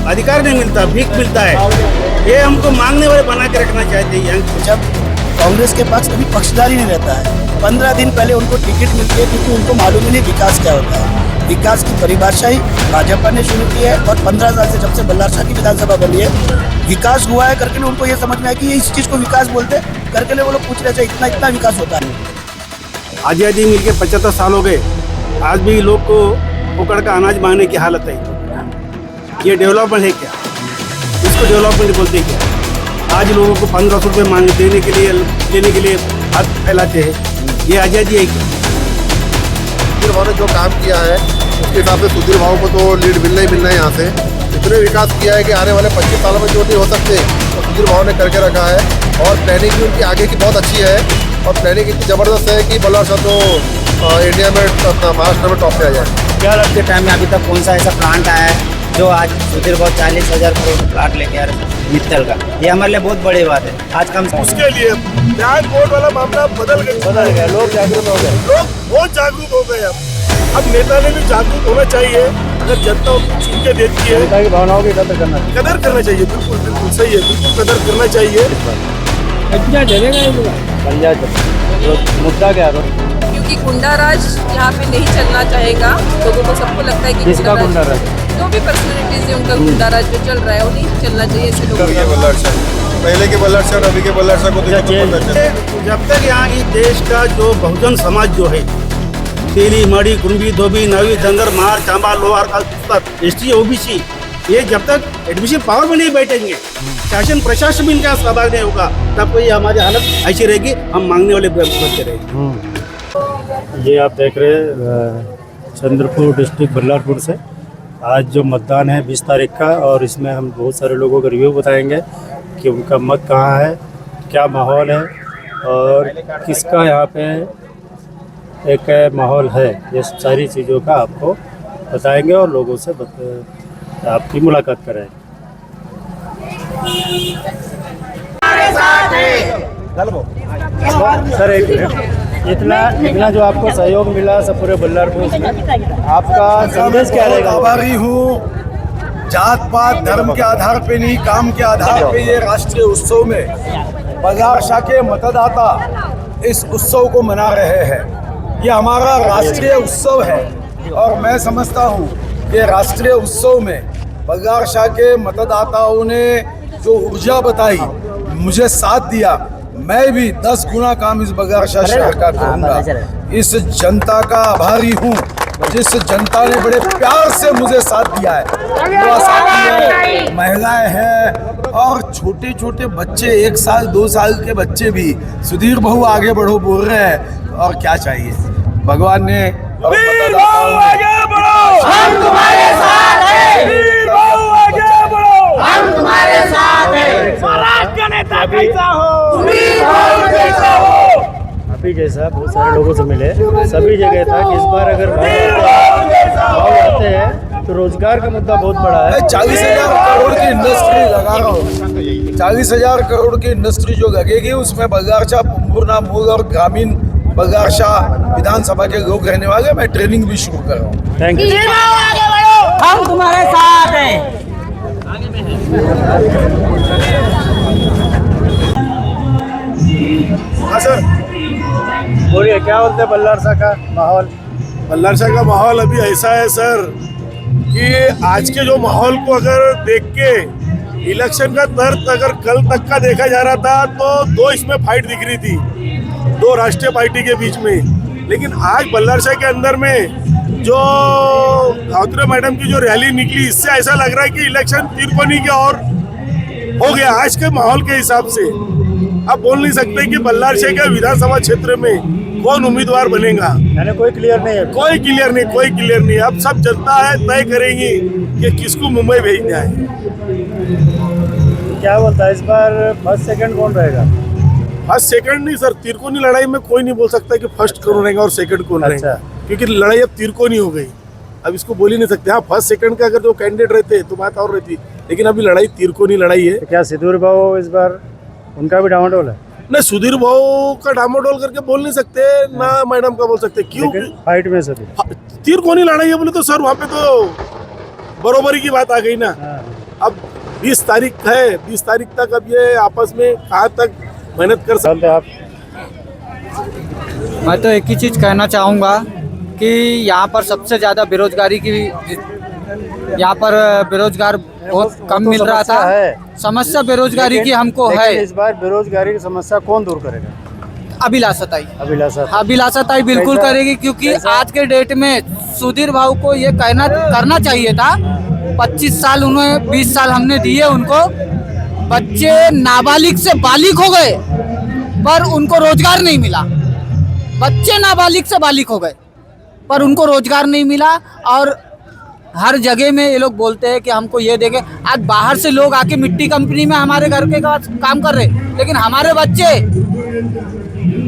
अधिकार नहीं मिलता, भीख मिलता है। ये हमको मांगने वाले बना के रखना चाहते हैं। जब कांग्रेस के पास कभी पक्षधारी नहीं रहता है, 15 दिन पहले उनको टिकट मिलती है क्योंकि उनको मालूम ही नहीं विकास क्या होता है। विकास की परिभाषा ही भाजपा ने शुरू की है और 15 साल से जब से बल्लार शाह की विधानसभा बनी है, विकास हुआ है करके उनको ये समझ में आया कि इस चीज़ को विकास बोलते करके वो लोग पूछ रहे थे इतना इतना विकास होता है। आज़ादी मिल के 75 साल हो गए, आज भी लोग को पकड़ का अनाज मांगने की हालत है। ये डेवलपमेंट है क्या? इसको डेवलपमेंट बोलते हैं क्या? आज लोगों को 1500 रुपये मांग लेने के लिए हाथ फैलाते हैं। ये आज़ादी है क्या? सुधीर भाव ने जो काम किया है उसके हिसाब से सुधीर भाव को तो लीड मिलना ही मिलना है। यहाँ से इतने विकास किया है कि आने वाले 25 सालों में जो नहीं हो सकते तो सुधीर भाव ने करके रखा है। और प्लानिंग भी उनकी आगे की बहुत अच्छी है और प्लानिंग इतनी ज़बरदस्त है कि बल्लार शाह तो इंडिया में महाराष्ट्र में टॉप पे आ जाए। क्या लगते टाइम में अभी तक कौन सा ऐसा प्लांट आया है जो आज सुधीर भाव 40,000 करोड़ प्लांट लेके आ रहे हैं मित्तल का? ये हमारे लिए बहुत बड़ी बात है। आज कम उसके लिए बैंक वोट वाला मामला बदल गया, लोग जागरूक हो गए, लोग बहुत जागरूक हो गए। अब नेता ने भी जागरूक होना चाहिए। अगर जनता उनको चुन के देती है, नेता की भावनाओं की कदर करना चाहिए। बिल्कुल बिल्कुल सही है, बिल्कुल कदर करना चाहिए। मुद्दा क्या है? क्योंकि गुंडा राज यहाँ पे नहीं चलना चाहेगा। लोगों को सबको लगता है कि किसका गुंडा राज? जो भी पर्सनैलिटीज है उनका गुंडा राज जो चल रहा है वो नहीं चलना चाहिए। ऐसे लोगों पहले के बल्लार शाह अभी के बल्लार शाह को जब तक यहाँ इस देश का जो बहुजन समाज जो है, तेली मड़ी कुंबी धोबी नवी दंगर मार चांबा लोहार का ST OBC, ये जब तक एडमिशन पावर में नहीं बैठेंगे, शासन प्रशासन भी इनका सहभाग नहीं होगा, तब कोई हमारी हालत ऐसी रहेगी, हम मांगने वाले बनते रहेंगे। ये आप देख रहे हैं चंद्रपुर डिस्ट्रिक्ट बल्लारपुर से आज जो मतदान है 20 तारीख का, और इसमें हम बहुत सारे लोगों का रिव्यू बताएंगे कि उनका मत कहाँ है, क्या माहौल है और किसका यहाँ पे एक माहौल है। ये सारी चीज़ों का आपको बताएंगे और लोगों से आपकी मुलाकात कराएंगे। सर एक मिनट, इतना जो आपको सहयोग मिला सब पूरे बल्लारपुर में, आपका संदेश क्या रहेगा? आभारी हूँ। जात पात धर्म के आधार पे नहीं, काम के आधार पे ये राष्ट्रीय उत्सव में बल्लार शाह के मतदाता इस उत्सव को मना रहे हैं। ये हमारा राष्ट्रीय उत्सव है और मैं समझता हूँ कि राष्ट्रीय उत्सव में बल्लार शाह के मतदाताओं ने जो ऊर्जा बताई, मुझे साथ दिया, मैं भी 10 गुना काम इस बल्लार शाह शहर का करूँगा। इस जनता का आभारी हूँ जिस जनता ने बड़े प्यार से मुझे साथ दिया है। युवा साथी है, महिलाएं हैं और छोटे छोटे बच्चे, 1 साल 2 साल के बच्चे भी सुधीर बहु आगे बढ़ो बोल रहे हैं। और क्या चाहिए? भगवान ने हम तुम्हारे साथ हैं, हम तुम्हारे साथ हैं। महाराष्ट्र का नेता कैसा हो, अभी जैसा बहुत सारे लोगों से मिले, सभी जगह था कि इस बार अगर भाव आते हैं तो रोजगार का मुद्दा बहुत बड़ा है। 40,000 करोड़ की इंडस्ट्री लगा रहा हूँ। 40,000 करोड़ की इंडस्ट्री जो लगेगी उसमें बल्लार शाह, पुंबुर्ना मूल और ग्रामीण बल्लार शाह विधानसभा के लोग रहने वाले। मैं ट्रेनिंग भी शुरू कर रहा हूँ। Thank you. हम तुम्हारे साथ हैं। हाँ सर, बोलिए क्या बोलते हैं बल्लार शाह का माहौल? बल्लार शाह का माहौल अभी ऐसा है सर कि आज के जो माहौल को अगर देख के इलेक्शन का तर्क अगर कल तक का देखा जा रहा था तो 2 इसमें फाइट दिख रही थी, 2 राष्ट्रीय पार्टी के बीच में। लेकिन आज बल्लार शाह के अंदर में जो खाउत्रे मैडम की जो रैली निकली, इससे ऐसा लग रहा है कि इलेक्शन तिरकोनी की ओर हो गया। आज के माहौल के हिसाब से आप बोल नहीं सकते कि बल्लार शाह के विधानसभा क्षेत्र में कौन उम्मीदवार बनेगा। यानी कोई क्लियर नहीं है? कोई क्लियर नहीं। अब सब जनता है तय करेंगी कि किसको मुंबई भेजना है। क्या बोलता है इस बार फर्स्ट सेकंड कौन रहेगा? फर्स्ट सेकंड नहीं सर, तिरकोनी लड़ाई में कोई नहीं बोल सकता कि फर्स्ट कौन रहेगा और सेकंड कौन रहेगा, क्योंकि लड़ाई अब तिरकोनी हो गई। अब इसको बोल ही नहीं सकते। हाँ, फर्स्ट सेकंड का अगर जो कैंडिडेट रहते तो बात और रहती, लेकिन अभी लड़ाई तिरकोनी लड़ाई है। तो क्या सुधीर भाव इस बार उनका भी डामाडोल है? नहीं, सुधीर भाव का डामाडोल करके बोल नहीं सकते ना, मैडम का बोल सकते। क्यों? फाइट में सभी तीर कोनी लड़ाई है बोले तो सर वहाँ पे तो बरोबरी की बात आ गई ना। 20 तारीख है, 20 तारीख तक अब ये आपस में कहाँ तक मेहनत कर सकते हैं आप? मैं तो एक ही चीज़ कहना चाहूँगा कि यहाँ पर सबसे ज़्यादा बेरोजगारी की, यहाँ पर बेरोजगार बहुत कम मिल रहा था। समस्या बेरोजगारी की हमको है। इस बार बेरोजगारी की समस्या कौन दूर करेगा? अभिलाषा बिल्कुल करेगी, क्योंकि आज के डेट में सुधीर भाऊ को ये करना चाहिए था। 25 साल उन्हें, 20 साल हमने दिए उनको। बच्चे नाबालिग से बालिग हो गए पर उनको रोजगार नहीं मिला। बच्चे नाबालिग से बालिग हो गए पर उनको रोजगार नहीं मिला। और हर जगह में ये लोग बोलते हैं कि हमको ये देंगे। आज बाहर से लोग आके मिट्टी कंपनी में हमारे घर के काम कर रहे, लेकिन हमारे बच्चे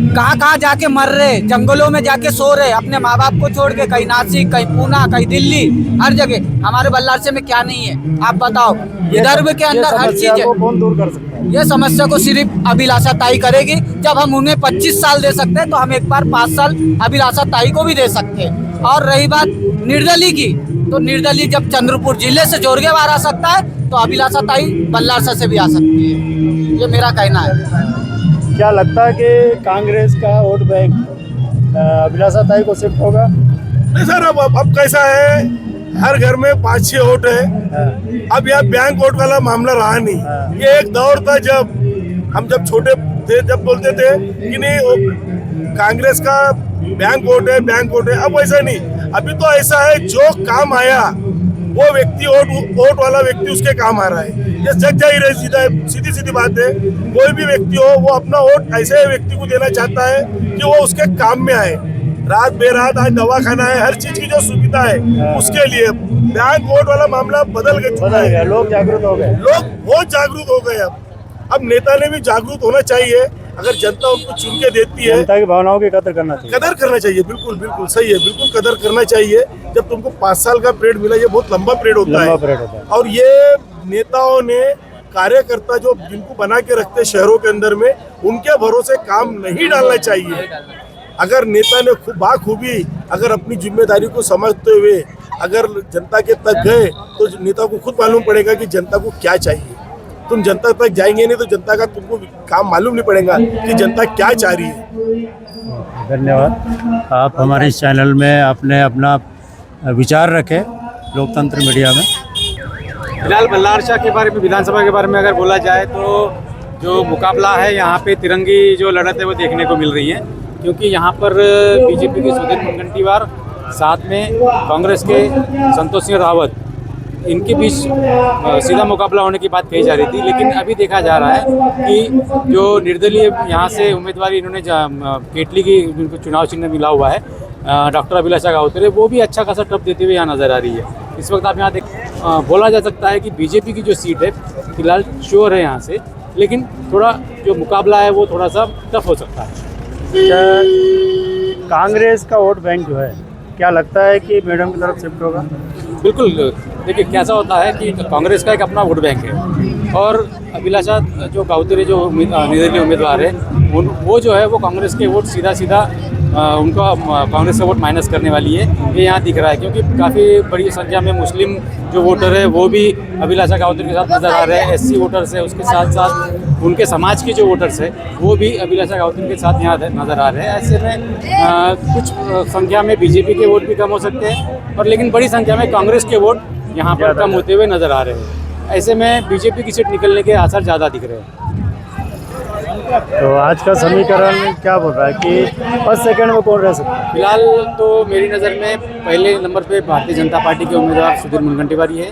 कहाँ जाके मर रहे, जंगलों में जाके सो रहे अपने माँ बाप को छोड़ के। कहीं नासिक, कहीं पूना, कहीं दिल्ली, हर जगह। हमारे बल्लारसे में क्या नहीं है आप बताओ? विदर्भ के अंदर हर चीज है। कौन दूर कर सकता है? ये समस्या को सिर्फ अभिलाषा ताई करेगी। जब हम उन्हें 25 साल दे सकते हैं तो हम एक बार 5 साल अभिलाषा ताई को भी दे सकते हैं। और रही बात निर्दलीय की, तो निर्दलीय जब चंद्रपुर जिले से जोरगे बाहर आ सकता है तो अभिलाषा ताई बल्लारसा से भी आ सकती है। ये मेरा कहना है। क्या लगता है कि कांग्रेस का वोट बैंक अभिलाषा ताई को शिफ्ट होगा? नहीं सर, अब कैसा है, हर घर में 5-6 वोट है। अब यह बैंक वोट वाला मामला रहा नहीं। ये एक दौर था जब हम छोटे थे, जब बोलते थे कि नहीं कांग्रेस का बैंक वोट है। अब वैसा नहीं। अभी तो ऐसा है, जो काम आया वो व्यक्ति वोट वाला व्यक्ति उसके काम आ रहा है। ये जग जाहिर है, सीधी बात है। कोई भी व्यक्ति हो वो अपना वोट ऐसे व्यक्ति को देना चाहता है कि वो उसके काम में आए। रात बेरात आज दवाखाना है, हर चीज की जो सुविधा है उसके लिए बैंक वोट वाला मामला बदल गया। लोग जागरूक हो गए, लोग बहुत जागरूक हो गए। अब नेता ने भी जागरूक होना चाहिए। अगर जनता उनको चुन के देती है, जनता की भावनाओं की कदर करना चाहिए। बिल्कुल सही है, बिल्कुल कदर करना चाहिए। जब तुमको 5 साल का पीरियड मिला, ये बहुत लंबा पीरियड होता है। और ये नेताओं ने, कार्यकर्ता जो जिनको बना के रखते शहरों के अंदर में, उनके भरोसे काम नहीं डालना चाहिए। अगर नेता ने बाखूबी अगर अपनी जिम्मेदारी को समझते हुए अगर जनता के तक गए तो नेता को खुद मालूम पड़ेगा कि जनता को क्या चाहिए। तुम जनता तक जाएंगे नहीं तो जनता का तुमको काम मालूम नहीं पड़ेगा कि जनता क्या चाह रही है। धन्यवाद। आप हमारे इस चैनल में आपने अपना विचार रखे लोकतंत्र मीडिया में। फिलहाल बल्लारसा के बारे में, विधानसभा के बारे में अगर बोला जाए तो जो मुकाबला है यहाँ पे तिरंगी जो लड़त है वो देखने को मिल रही है। क्योंकि यहाँ पर बीजेपी के सुधीर मुनगंटीवार, साथ में कांग्रेस के संतोष सिंह रावत, इनके बीच सीधा मुकाबला होने की बात कही जा रही थी। लेकिन अभी देखा जा रहा है कि जो निर्दलीय यहाँ से उम्मीदवारी इन्होंने केटली की उनको चुनाव चिन्ह मिला हुआ है, डॉक्टर अभिलाषा गावतरे, वो भी अच्छा खासा टफ देते हुए यहाँ नज़र आ रही है। इस वक्त आप यहाँ बोला जा सकता है कि बीजेपी की जो सीट है फिलहाल श्योर है यहाँ से, लेकिन थोड़ा जो मुकाबला है वो थोड़ा सा टफ हो सकता है। कांग्रेस का वोट बैंक जो है, क्या लगता है कि मैडम की तरफ शिफ्ट होगा? बिल्कुल। देखिए कैसा होता है कि कांग्रेस का एक अपना वोट बैंक है और अभिलाषा जो गावतरे जो निर्दलीय उम्मीदवार है वो जो है वो कांग्रेस के वोट सीधा उनको कांग्रेस का वोट माइनस करने वाली है। ये यहाँ दिख रहा है क्योंकि काफ़ी बड़ी संख्या में मुस्लिम जो वोटर है वो भी अभिलाषा गावतरे के साथ नज़र आ रहे हैं। एससी वोटर्स है, उसके साथ साथ उनके समाज के जो वोटर्स है वो भी अभिलाषा गावतरे के साथ यहाँ नज़र आ रहे हैं। ऐसे में कुछ संख्या में बीजेपी के वोट भी कम हो सकते हैं और लेकिन बड़ी संख्या में कांग्रेस के वोट यहाँ पर कम होते हुए नज़र आ रहे हैं। ऐसे में बीजेपी की सीट निकलने के आसार ज़्यादा दिख रहे हैं। तो आज का समीकरण क्या बोल रहा है कि फर्स्ट सेकंड में कौन रह सकता है? फिलहाल तो मेरी नज़र में पहले नंबर पे भारतीय जनता पार्टी के उम्मीदवार सुधीर मुनगंटीवार है।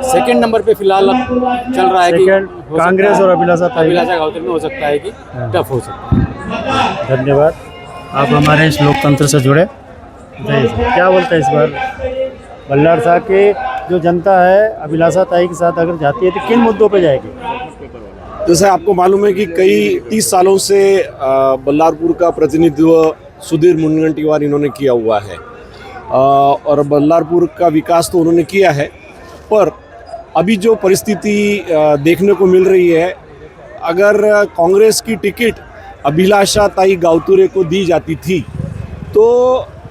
सेकंड नंबर पे फिलहाल चल रहा है कि कांग्रेस और अभिलाषा गावतरे में हो सकता है कि टफ हो सकता है। धन्यवाद। आप हमारे इस लोकतंत्र से जुड़े। क्या बोलते हैं इस बार बल्लारसा के जो जनता है अभिलाषा ताई के साथ अगर जाती है तो किन मुद्दों पे जाएगी? जैसे आपको मालूम है कि कई 30 सालों से बल्लारपुर का प्रतिनिधित्व सुधीर मुनगंटीवार इन्होंने किया हुआ है और बल्लारपुर का विकास तो उन्होंने किया है, पर अभी जो परिस्थिति देखने को मिल रही है, अगर कांग्रेस की टिकट अभिलाषा ताई गावतरे को दी जाती थी तो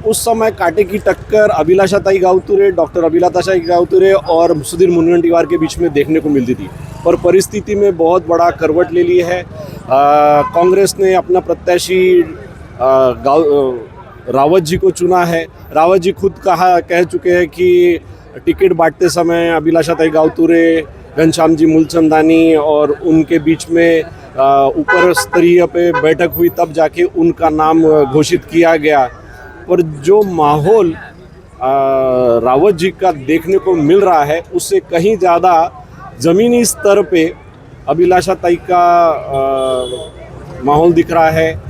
उस समय कांटे की टक्कर अभिलाषाताई गावतुरे, डॉक्टर अभिलाषाताई गावतुरे और सुधीर मुनगंटीवार के बीच में देखने को मिलती थी, पर परिस्थिति में बहुत बड़ा करवट ले ली है। कांग्रेस ने अपना प्रत्याशी रावत जी को चुना है। रावत जी खुद कह चुके हैं कि टिकट बांटते समय अभिलाषाताई गावतुरे, घनश्याम जी मूलचंदानी और उनके बीच में ऊपर स्तरीय पे बैठक हुई, तब जाके उनका नाम घोषित किया गया। पर जो माहौल रावत जी का देखने को मिल रहा है, उससे कहीं ज़्यादा ज़मीनी स्तर पे अभिलाषाताई का माहौल दिख रहा है।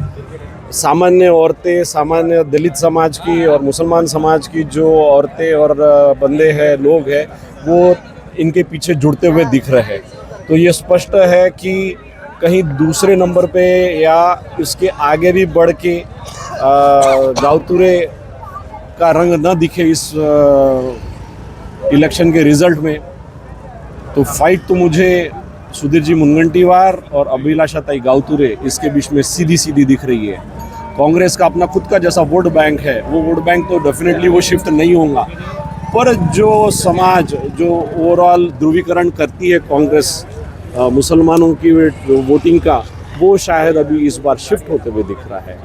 सामान्य औरतें, सामान्य दलित समाज की और मुसलमान समाज की जो औरतें और बंदे हैं, लोग हैं, वो इनके पीछे जुड़ते हुए दिख रहे हैं। तो ये स्पष्ट है कि कहीं दूसरे नंबर पे या इसके आगे भी बढ़ के गावतुरे का रंग न दिखे इस इलेक्शन के रिज़ल्ट में। तो फाइट तो मुझे सुधीर जी मुनगंटीवार और अभिलाषाताई गावतुरे इसके बीच में सीधी सीधी दिख रही है। कांग्रेस का अपना खुद का जैसा वोट बैंक है, वो वोट बैंक तो डेफिनेटली वो शिफ्ट नहीं होगा, पर जो समाज जो ओवरऑल ध्रुवीकरण करती है कांग्रेस मुसलमानों की वोटिंग का, वो शायद अभी इस बार शिफ्ट होते हुए दिख रहा है।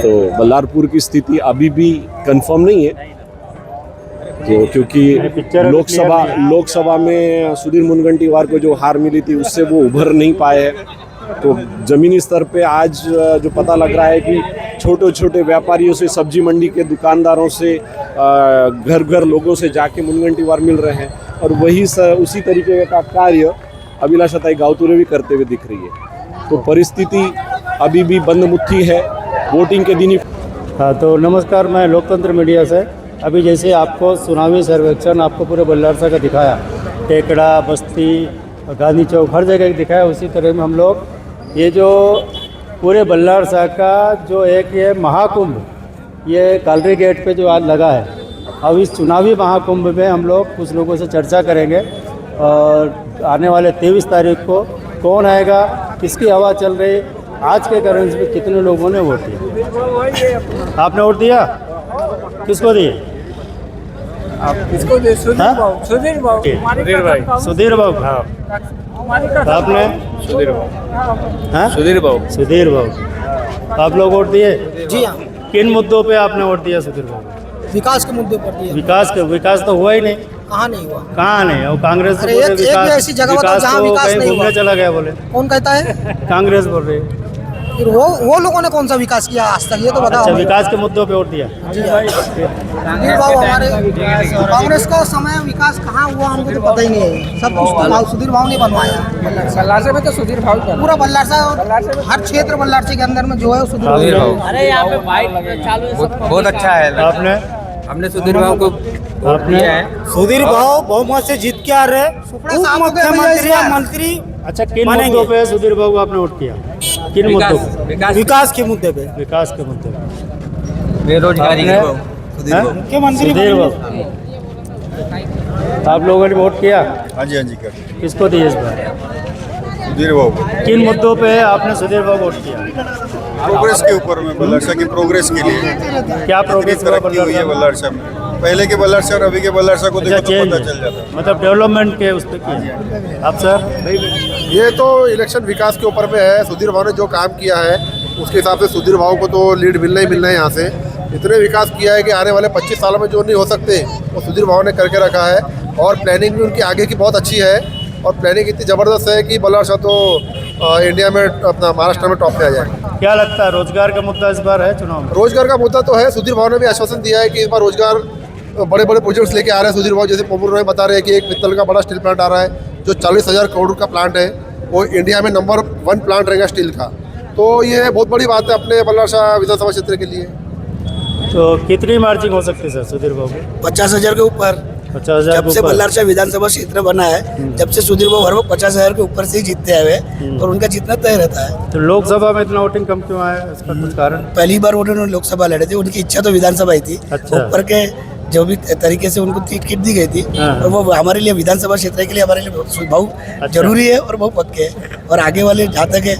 तो बल्लारपुर की स्थिति अभी भी कंफर्म नहीं है, तो क्योंकि लोकसभा में सुधीर मुनगंटीवार को जो हार मिली थी उससे वो उभर नहीं पाए हैं। तो ज़मीनी स्तर पे आज जो पता लग रहा है कि छोटे छोटे व्यापारियों से, सब्जी मंडी के दुकानदारों से, घर घर लोगों से जाके मुनगंटीवार मिल रहे हैं, और वही उसी तरीके का कार्य अभिलाषाताई गावतुरे भी करते हुए दिख रही है। तो परिस्थिति अभी भी बंद मुट्ठी है, वोटिंग के दिन ही। हाँ, तो नमस्कार, मैं लोकतंत्र मीडिया से। अभी जैसे आपको चुनावी सर्वेक्षण आपको पूरे बल्लारसा का दिखाया, टेकड़ा, बस्ती, गांधी चौक, हर जगह दिखाया, उसी तरह में हम लोग ये जो पूरे बल्लारसा का जो एक ये महाकुंभ, ये कालरी गेट पे जो आज लगा है, अब इस चुनावी महाकुंभ में हम लोग कुछ लोगों से चर्चा करेंगे और आने वाले 23 तारीख को कौन आएगा, किसकी हवा चल रही, आज के करेंस में कितने लोगों ने वोट दिया। आपने वोट दिया? किसको दिए? आप किसको दे? सुधीर बाबू। सुधीर भाई, सुधीर बाबू। हाँ, आपने? सुधीर बाबू। हाँ, सुधीर बाबू। सुधीर बाबू, आप लोग वोट दिए? जी हाँ। किन मुद्दों पे आपने वोट दिया सुधीर बाबू? विकास के मुद्दे पर दिया। विकास तो हुआ ही नहीं। कहाँ नहीं हुआ? कहाँ नहीं? और कांग्रेस तो एक भी ऐसी जगह बताओ जहाँ विकास नहीं हुआ। घूमने चला गया बोले। कौन कहता है? कांग्रेस बोल रही है। फिर वो लोगों ने कौन सा विकास किया आज तक, ये तो बताओ। अच्छा, विकास के मुद्दों पे वोट दिया। सुधीर बाबू, हमारे कांग्रेस का समय विकास कहाँ हुआ हमको तो पता ही नहीं है। सब कुछ सुधीर बाबू ने बनवाया। बल्लारसा में तो सुधीर बाबू, पूरा बल्लारसा, हर क्षेत्र बल्लारसा के अंदर में जो है सुधीर बाबू। अरे यहाँ पे बाइक चालू है, बहुत अच्छा है। आपने? हमने सुधीर बाबू को आपने? सुधीर भाव बहुमत से जीत के आ रहे, उप मुख्यमंत्री मंत्री। अच्छा, किन मुद्दों पे सुधीर बाबू आपने वोट किया? किन मुद्दों पे? विकास के मुद्दे पे। विकास के मुद्दे पे। बेरोजगारी मुख्यमंत्री सुधीर बाबू, आप लोगों ने वोट किया? हाँ जी, हाँ जी, कर किसको दिए इस बार? सुधीर बाबू। किन मुद्दों पे आपने सुधीर बाबू वोट किया? प्रोग्रेस के ऊपर में, बल्लारसा की प्रोग्रेस के लिए। क्या प्रोग्रेस तरक्की हुई है बल्लारसा में, पहले के बल्लारसा और अभी के बल्लारसा को देखो तो चेंज पता चल जाता है। मतलब डेवलपमेंट के उस पर किया। आप सर? ये तो इलेक्शन विकास के ऊपर में है। सुधीर भाव ने जो काम किया है उसके हिसाब से सुधीर भाव को तो लीड मिलना ही मिलना है। यहाँ से इतने विकास किया है कि आने वाले 25 सालों में जो नहीं हो सकते वो सुधीर भाव ने करके रखा है, और प्लानिंग भी उनकी आगे की बहुत अच्छी है, और प्लानिंग इतनी ज़बरदस्त है कि बल्लारसा तो इंडिया में, अपना महाराष्ट्र में टॉप पे आ जाए। क्या लगता है, रोजगार का मुद्दा इस बार है चुनाव में? रोजगार का मुद्दा तो है। सुधीर भाव ने भी आश्वासन दिया है कि इस बार रोजगार बड़े बड़े प्रोजेक्ट्स लेके आ रहे हैं सुधीर भाव। जैसे पोमुर में बता रहे हैं कि एक पित्तल का बड़ा स्टील प्लांट आ रहा है जो 40,000 करोड़ का प्लांट है, वो इंडिया में नंबर 1 प्लांट रहेगा स्टील का। तो ये बहुत बड़ी बात है अपने बल्लारसा विधानसभा क्षेत्र के लिए। तो कितनी मार्जिन हो सकती है सर सुधीर बाबू? 50,000 के ऊपर। 50,000 जब से बल्लारसा विधानसभा क्षेत्र बना है, जब से सुधीर बाबू हर वक्त 50,000 के ऊपर से ही जीतते आए और उनका जीतना तय रहता है। तो लोकसभा में इतना वोटिंग कम क्यों आया, इसका कुछ कारण? पहली बार उन्होंने लोकसभा लड़े थे, उनकी इच्छा तो विधानसभा ही थी। अच्छा। ऊपर के जो भी तरीके से उनको टिकट दी गई थी, और वो हमारे लिए विधानसभा क्षेत्र के लिए हमारे लिए बहुत जरूरी है और बहुत पक्के है। और आगे वाले जहाँ तक है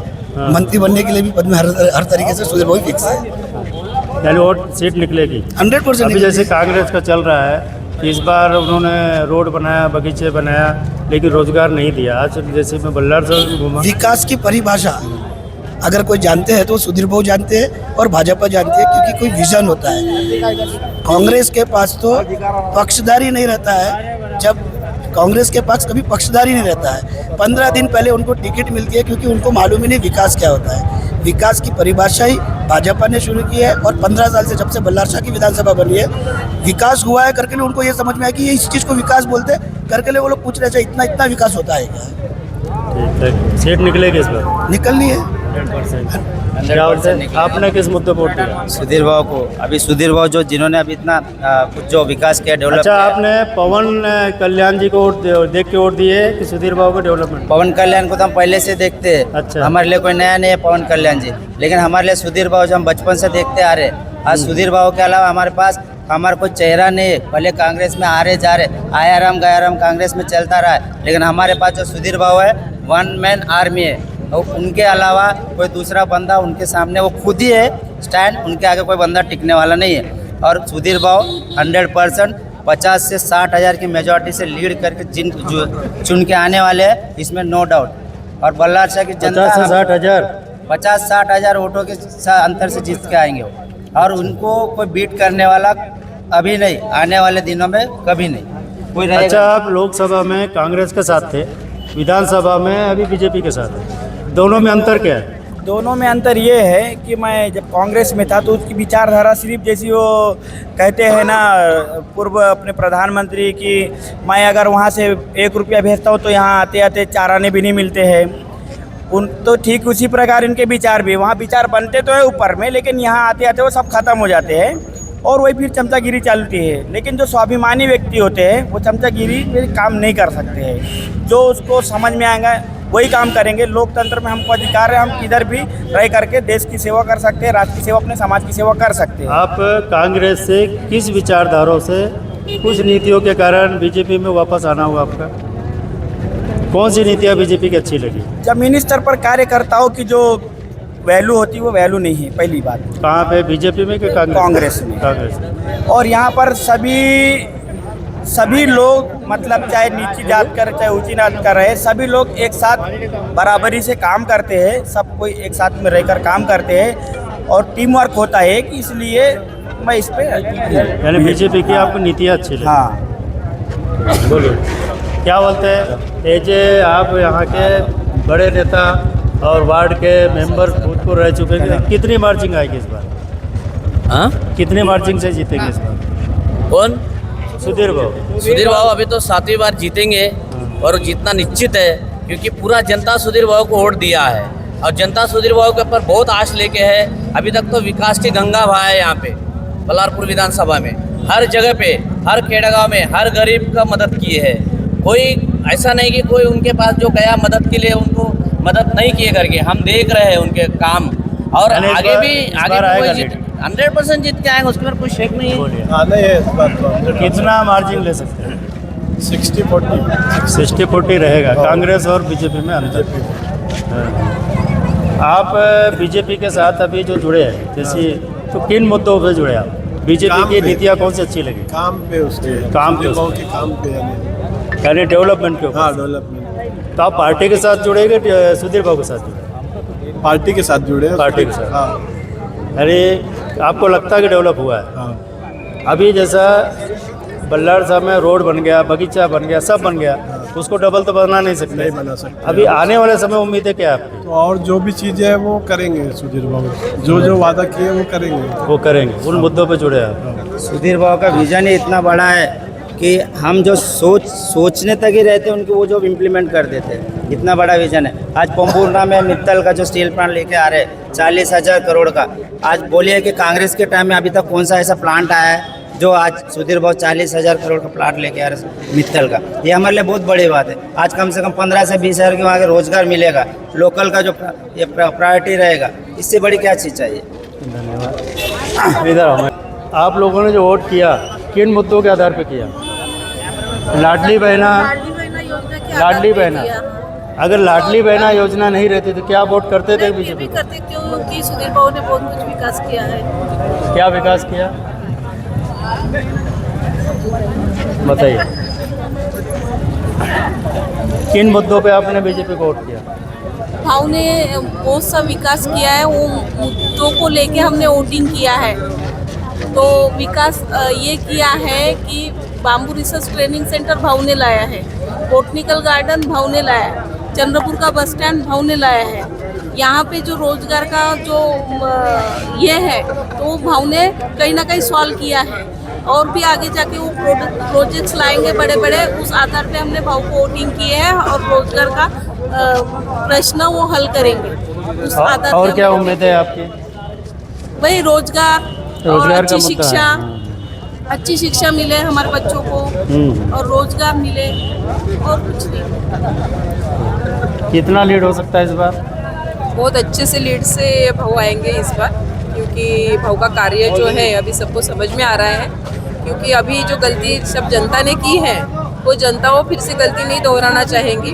मंत्री बनने के लिए भी पद में हर तरीके से सुधीर बाबू फिक्स है। यानी वोट सीट निकलेगी 100%। अभी जैसे कांग्रेस का चल रहा है कि इस बार उन्होंने रोड बनाया, बगीचे बनाया, लेकिन रोजगार नहीं दिया। आज जैसे मैं बल्लार से घूमा, विकास की परिभाषा अगर कोई जानते हैं तो सुधीर भाऊ जानते हैं और भाजपा जानती है, क्योंकि कोई विजन होता है। कांग्रेस के पास तो पक्षधारी नहीं रहता है, जब कांग्रेस के पास कभी पक्षधारी नहीं रहता है। 15 दिन पहले उनको टिकट मिलती है क्योंकि उनको मालूम ही नहीं विकास क्या होता है। विकास की परिभाषा ही भाजपा ने शुरू की है और 15 साल से जब से बल्लार शाह की विधानसभा बनी है विकास हुआ है करके उनको ये समझ में आया कि ये इस चीज़ को विकास बोलते हैं करके वो लोग पूछ रहे थे इतना इतना विकास होता है क्या? ठीक है, सीट निकलेगी इस बार? निकलनी है। 100%। क्या बोलते हैं, आपने किस मुद्दे पर वोट दिया? सुधीर भाव को। अभी सुधीर भाव जो जिन्होंने अभी इतना कुछ जो विकास किया, डेवलप अच्छा, किया। आपने पवन कल्याण जी को देख के वोट दिए कि सुधीर बाबू को डेवलपमेंट? पवन कल्याण को तो हम पहले से देखते हैं। अच्छा। हमारे लिए कोई नया नहीं है पवन कल्याण जी, लेकिन हमारे लिए सुधीर भाव जो हम बचपन से देखते आ रहे। आज सुधीर भाव के अलावा हमारे पास हमारा कोई चेहरा नहीं है। पहले कांग्रेस में आ रहे जा रहे, आया राम गया राम कांग्रेस में चलता रहा है, लेकिन हमारे पास जो सुधीर भाव है 1 मैन आर्मी है। और उनके अलावा कोई दूसरा बंदा उनके सामने वो खुद ही है स्टैंड, उनके आगे कोई बंदा टिकने वाला नहीं है। और सुधीर भाव 100% 50 से 60 हज़ार की मेजॉरिटी से लीड करके जो चुन के आने वाले हैं, इसमें नो डाउट। और बल्लार शाह की जनता 50 से 60 हज़ार 50-60 हज़ार वोटों के अंतर से जीत के आएंगे वो, और उनको कोई बीट करने वाला अभी नहीं, आने वाले दिनों में कभी नहीं कोई रहेगा। अच्छा, आप लोकसभा में कांग्रेस के साथ थे, विधानसभा में अभी बीजेपी के साथ है, दोनों में अंतर क्या है? दोनों में अंतर ये है कि मैं जब कांग्रेस में था तो उसकी विचारधारा सिर्फ जैसी वो कहते हैं ना पूर्व अपने प्रधानमंत्री की, मैं अगर वहाँ से 1 रुपया भेजता हूँ तो यहाँ आते आते 4 आने भी नहीं मिलते हैं उन, तो ठीक उसी प्रकार इनके विचार भी, वहाँ विचार बनते तो है ऊपर में, लेकिन यहाँ आते आते वो सब खत्म हो जाते हैं और वही फिर चमचागिरी चलती है। लेकिन जो स्वाभिमानी व्यक्ति होते हैं वो चमचागिरी में काम नहीं कर सकते हैं, जो उसको समझ में आएगा वही काम करेंगे। लोकतंत्र में हमको अधिकार है, हम किधर भी रह करके देश की सेवा कर सकते हैं, राष्ट्र की सेवा, अपने समाज की सेवा कर सकते हैं। आप कांग्रेस से किस विचारधारों से, कुछ नीतियों के कारण बीजेपी में वापस आना हुआ आपका? कौन सी नीतियाँ बीजेपी की अच्छी लगी? जमीनी स्तर पर कार्यकर्ताओं की जो वैल्यू होती है वो वैल्यू नहीं है, पहली बात। कहाँ पे, बीजेपी में कि कांग्रेस में? कांग्रेस में। और यहाँ पर सभी लोग, मतलब चाहे नीची जात कर चाहे ऊंची जात कर रहे, सभी लोग एक साथ बराबरी से काम करते हैं, सब कोई एक साथ में रहकर काम करते हैं और टीम वर्क होता है, कि इसलिए मैं इस पे यानी बीजेपी की आपको नीतियाँ अच्छी लगी? हाँ। बोलिए, क्या बोलते हैं एजे, आप यहाँ के बड़े नेता और वार्ड के मेंबर खुद को रह चुके हैं, कितनी मार्जिंग आएगी इस बार? हाँ, कितनी मार्जिंग से जीतेंगे इस बार? कौन? सुधीर बाबू। सुधीर बाबू अभी तो 7वीं बार जीतेंगे और जीतना निश्चित है, क्योंकि पूरा जनता सुधीर बाबू को वोट दिया है और जनता सुधीर बाबू के ऊपर बहुत आश लेके है। अभी तक तो विकास की गंगा बहा है यहाँ पे बल्लारपुर विधानसभा में, हर जगह पे, हर खेड़ा गाँव में हर गरीब का मदद किए है। कोई ऐसा नहीं कि कोई उनके पास जो गया मदद के लिए उनको मदद नहीं किए करके, हम देख रहे हैं उनके काम, और आगे भी 100% जीत के आएंगे, उसके ऊपर कोई शेक नहीं है। नहीं है इस बात तो। कितना मार्जिन ले सकते हैं? 60-40 60-40 रहेगा कांग्रेस और बीजेपी में अंतर। आप बीजेपी के साथ अभी जो जुड़े हैं, जैसे तो किन मुद्दों पर जुड़े आप? बीजेपी की नीतियाँ कौन सी अच्छी लगी? काम पे उसके, काम पे के काम पे यानी डेवलपमेंट के ऊपर। हाँ, डेवलपमेंट। तो आप पार्टी के साथ जुड़ेंगे, सुधीर बाबू के साथ जुड़े? पार्टी के साथ जुड़े। पार्टी के साथ। हाँ। अरे आपको लगता है कि डेवलप हुआ है? हाँ। अभी जैसा बल्लार साहब में रोड बन गया, बगीचा बन गया, सब बन गया, उसको डबल तो बना नहीं सकते। नहीं बना सकते। अभी आने वाले समय उम्मीद है क्या आपकी? तो और जो भी चीज़ें हैं वो करेंगे सुधीर बाबू, जो वादा किए वो करेंगे। वो करेंगे, उन मुद्दों पे जुड़े आप? सुधीर बाबू का विजन ही इतना बड़ा है कि हम जो सोचने तक ही रहते हैं उनके, वो जो इम्प्लीमेंट कर देते हैं, इतना बड़ा विजन है। आज पंपूर्णा में मित्तल का जो स्टील प्लांट लेके आ रहे हैं 40,000 करोड़ का, आज बोलिए कि कांग्रेस के टाइम में अभी तक कौन सा ऐसा प्लांट आया है जो आज सुधीर बाबू 40,000 करोड़ का प्लांट लेके आ रहे हैं मित्तल का। ये हमारे लिए बहुत बड़ी बात है। आज कम से कम 15 से 20 हज़ार के वहाँ के रोजगार मिलेगा, लोकल का जो ये प्रायोरिटी रहेगा, इससे बड़ी क्या चीज़ चाहिए? धन्यवाद। इधर आप लोगों ने जो वोट किया किन मुद्दों के आधार पर किया? लाडली बहना, लाडली बहना, अगर लाडली बहना योजना नहीं रहती तो क्या वोट करते थे बीजेपी को? करते क्योंकि सुधीर बाबू ने बहुत कुछ विकास किया है। क्या विकास किया बताइए। किन मुद्दों पे आपने बीजेपी को वोट किया? भाव ने बहुत सा विकास किया है, वो मुद्दों को लेके हमने वोटिंग किया है। तो विकास ये किया है कि बाम्बू रिसर्च ट्रेनिंग सेंटर भाव ने लाया है, बोटनिकल गार्डन भाव ने लाया है, चंद्रपुर का बस स्टैंड भाव ने लाया है। यहाँ पे जो रोजगार का जो ये है तो वो भाव ने कहीं ना कहीं सॉल्व किया है, और भी आगे जाके वो प्रोजेक्ट्स लाएंगे बड़े बड़े, उस आधार पे हमने भाव को वोटिंग किए हैं और रोजगार का प्रश्न वो हल करेंगे उस आधार और पे। क्या उम्मीद है आपकी? वही रोजगार और का अच्छी मुद्दा शिक्षा, है। अच्छी शिक्षा मिले हमारे बच्चों को और रोजगार मिले, और कुछ नहीं। कितना लीड हो सकता है इस बार? बहुत अच्छे से लीड से भाव आएंगे इस बार, क्योंकि भाव का कार्य जो है अभी सबको समझ में आ रहा है। क्योंकि अभी जो गलती सब जनता ने की है वो जनता वो फिर से गलती नहीं दोहराना चाहेंगी,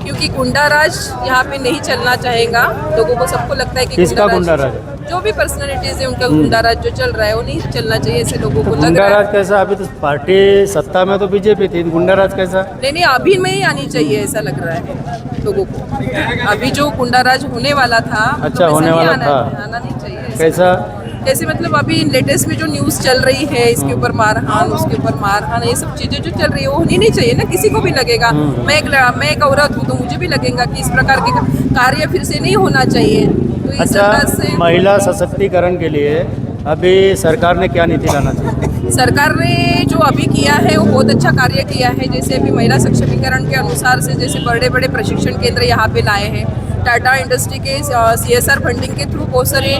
क्योंकि गुंडा राज यहाँ पे नहीं चलना चाहेगा। लोगों को सबको लगता है कि किसका गुंडा राज? जो भी पर्सनालिटीज है उनका गुंडा राज जो चल रहा है वो नहीं चलना चाहिए, ऐसे लोगों को लग गुंडा रहा है। राज कैसा? अभी तो पार्टी सत्ता में तो बीजेपी थी, गुंडा राज कैसा? नहीं, अभी में ही आनी चाहिए ऐसा लग रहा है लोगों को। अभी जो गुंडा राज होने वाला था, अच्छा, तो होने वैसा वाला नहीं था। आना नहीं चाहिए ऐसा। कैसा? कैसे मतलब अभी लेटेस्ट में जो न्यूज़ चल रही है, इसके ऊपर मारहान, उसके ऊपर मारहान, ये सब चीज़ें जो चल रही है वो होनी नहीं चाहिए ना। किसी को भी लगेगा, मैं एक औरत हूँ तो मुझे भी लगेगा कि इस प्रकार के कार्य फिर से नहीं होना चाहिए। तो इस तरह से अच्छा, महिला सशक्तिकरण के लिए अभी सरकार ने क्या नीति लाना चाहिए? सरकार ने जो अभी किया है वो बहुत अच्छा कार्य किया है। जैसे अभी महिला सशक्तिकरण के अनुसार से जैसे बड़े बड़े प्रशिक्षण केंद्र यहाँ पे लाए हैं, टाटा इंडस्ट्री के CSR फंडिंग के थ्रू बहुत सारे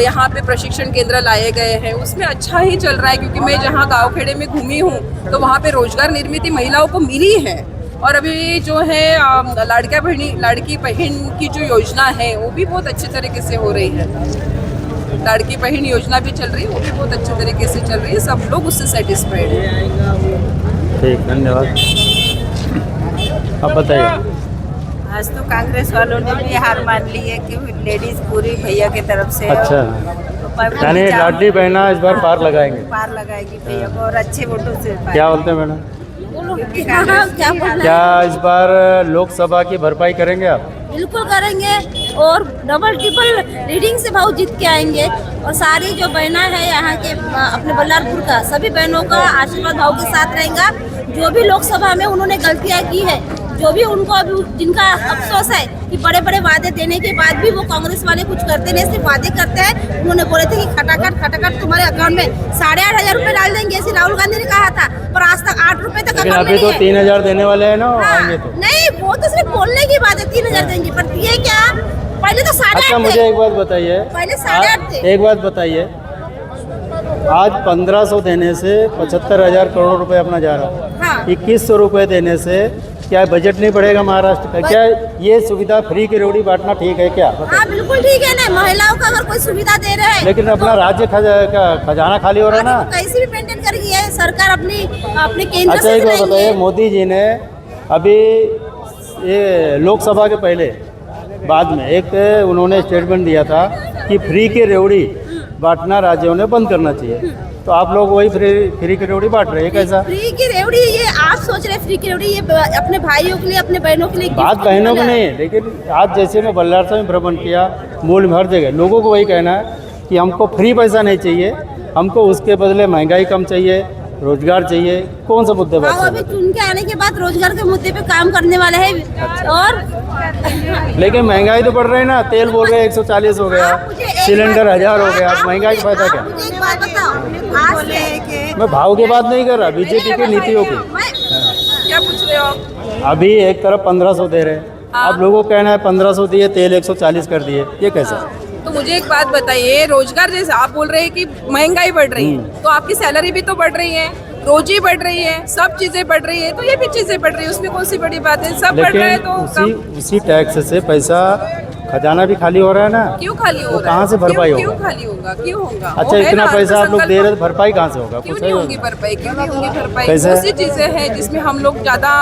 यहाँ पे प्रशिक्षण केंद्र लाए गए हैं। उसमें अच्छा ही चल रहा है, क्योंकि मैं जहाँ गाँव खेड़े में घूमी हूँ तो वहाँ पे रोजगार निर्मित महिलाओं को मिली है। और अभी जो है लाड़की बहन की जो योजना है वो भी बहुत अच्छे तरीके से हो रही है। लाड़की बहन योजना भी चल रही है, वो भी बहुत अच्छे तरीके से चल रही है। सब लोग उससे सेटिस्फाइड हैं। ठीक, धन्यवाद। अब बताइए। आज तो कांग्रेस वालों ने भी हार मान ली है कि लेडीज पूरी भैया की तरफ से। अच्छा, यानी लाडली बहना इस बार पार लगाएंगे? पार लगाएगी भैया को, और अच्छे वोटों से। क्या बोलते हैं मैडम? क्या इस बार लोकसभा की भरपाई करेंगे आप? बिल्कुल करेंगे, और डबल ट्रिपल रीडिंग से भाव जीत के आएंगे। और सारी जो बहना है यहाँ के अपने बल्लारपुर का, सभी बहनों का आशीर्वाद भाव के साथ रहेगा। जो भी लोकसभा में उन्होंने गलतियाँ की है, जो भी उनको अभी जिनका अफसोस है कि बड़े बड़े वादे देने के बाद भी वो कांग्रेस वाले कुछ करते नहीं, सिर्फ वादे करते हैं। उन्होंने बोले थे कि खटाखट तुम्हारे अकाउंट में 8,500 रुपए डाल देंगे, ऐसे राहुल गांधी ने कहा था, पर आज तक 8 रुपए तक अकाउंट में अभी तो 3,000 देने वाले हैं ना, आएंगे तो। नहीं, वो तो सिर्फ बोलने की बात है, 3,000 देंगे, पर दिए क्या? पहले तो 8,500 अच्छा, मुझे एक बात बताइए, पहले 8,500 थे। एक बात बताइए, आज 1,500 देने से 75,000 करोड़ रुपए अपना जा रहा है। हाँ। 2,100 रुपए देने से क्या बजट नहीं बढ़ेगा महाराष्ट्र का? क्या ये सुविधा फ्री की रोटी बांटना ठीक है क्या? हाँ, बिल्कुल ठीक है ना। महिलाओं को अगर कोई सुविधा दे रहे हैं, लेकिन अपना राज्य खजाना खाली हो रहा है ना। कैसे भी मेंटेन करेगी है सरकार अपने केंद्र अच्छा, से एक बात चलाएंगे। बताइए, मोदी जी ने अभी ये लोकसभा के पहले बाद में एक उन्होंने स्टेटमेंट दिया था कि फ्री की रेवड़ी बांटना राज्यों ने बंद करना चाहिए। तो आप लोग वही फ्री की रेवड़ी बांट रहे हैं, कैसा? फ्री की रेवड़ी, ये आप सोच रहे फ्री की रेवड़ी ये अपने भाइयों के लिए, अपने बहनों के लिए। बात बहनों की नहीं है, लेकिन आज जैसे मैं बल्लारसा में भ्रमण किया, मूल में हर जगह लोगों को वही कहना है कि हमको फ्री पैसा नहीं चाहिए, हमको उसके बदले महंगाई कम चाहिए, रोजगार चाहिए। कौन सा मुद्दे बात अभी चुन के आने के बाद रोजगार के मुद्दे पे काम करने वाले हैं। अच्छा। और लेकिन महंगाई तो बढ़ रही है ना। तेल बोल रहे 140 हो गया, सिलेंडर 1000 हो गया, महंगाई का फायदा क्या? मुझे एक बात बताओ, आज से मैं भाव की बात नहीं कर रहा, बीजेपी की नीतियों की। क्या पूछ रहे हो आप? अभी एक तरफ 1,500 दे रहे हैं, आप लोगों को कहना है 1,500 दिए, तेल 140 कर दिए, ये कैसा? तो मुझे एक बात बताइए, रोजगार जैसे आप बोल रहे हैं कि महंगाई बढ़ रही है, तो आपकी सैलरी भी तो बढ़ रही है, रोजी बढ़ रही है, सब चीजें बढ़ रही है, तो ये भी चीजें बढ़ रही है, उसमें कौन सी बड़ी बात है? सब बढ़ रहा है तो उसी टैक्स से पैसा खजाना भी खाली हो रहा है ना। क्यों खाली हो वो रहा है? कहाँ से भरपाई क्यों होगा? खाली होगा? क्यों होगा? अच्छा, वो है इतना ना, पैसा आप लोग दे रहे अर्थसंकल्प- तो भरपाई कहाँ से होगा? क्यों कुछ नहीं है होगी भरपाई? क्यों नहीं होगी भरपाई? कैसे? बहुत सी चीजें हैं जिसमें हम लोग ज्यादा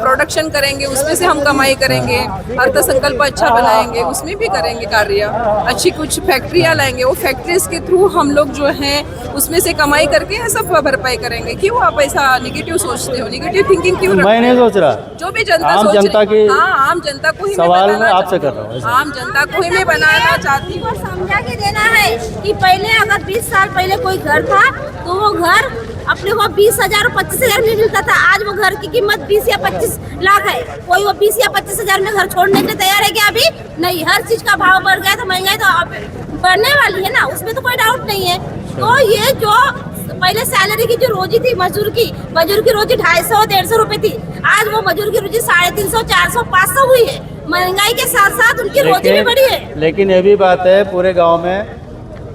प्रोडक्शन करेंगे, उसमें से हम कमाई करेंगे, अर्थ संकल्प अच्छा बनाएंगे, उसमें भी करेंगे कार्य, अच्छी कुछ फैक्ट्रियाँ लाएंगे, वो फैक्ट्रीज के थ्रू हम लोग जो है उसमें से कमाई करके सब भरपाई करेंगे। क्यों आप ऐसा निगेटिव सोचते हो? निगेटिव थिंकिंग क्यों रखते मैं नहीं हो? सोच रहा, जो भी जनता आम सोच रही- जनता की हाँ, आम जनता को ही मैं सवाल बताना मैं आपसे चाहती कर रहा हूँ, हूँ। ऐसा। आम जनता को ही मैं बनाना चाहती हूँ। समझा के देना है कि पहले अगर 20 साल पहले कोई घर था तो वो घर अपने को 20,000 और 25,000 में मिलता था। आज वो घर की कीमत 20 या 25 लाख है। कोई वो 20 या 25,000 में घर छोड़ने के लिए तैयार है क्या? अभी नहीं। हर चीज का भाव बढ़ गया तो महंगाई तो अब बढ़ने वाली है ना, उसमें तो कोई डाउट नहीं है। तो ये जो पहले सैलरी की जो रोजी थी मजदूर की रोजी 250-150 रुपए थी, आज वो मजदूर की रोजी 350, 400, 500 हुई है। महंगाई के साथ साथ उनकी रोजी भी बढ़ी है। लेकिन ये भी बात है, पूरे गांव में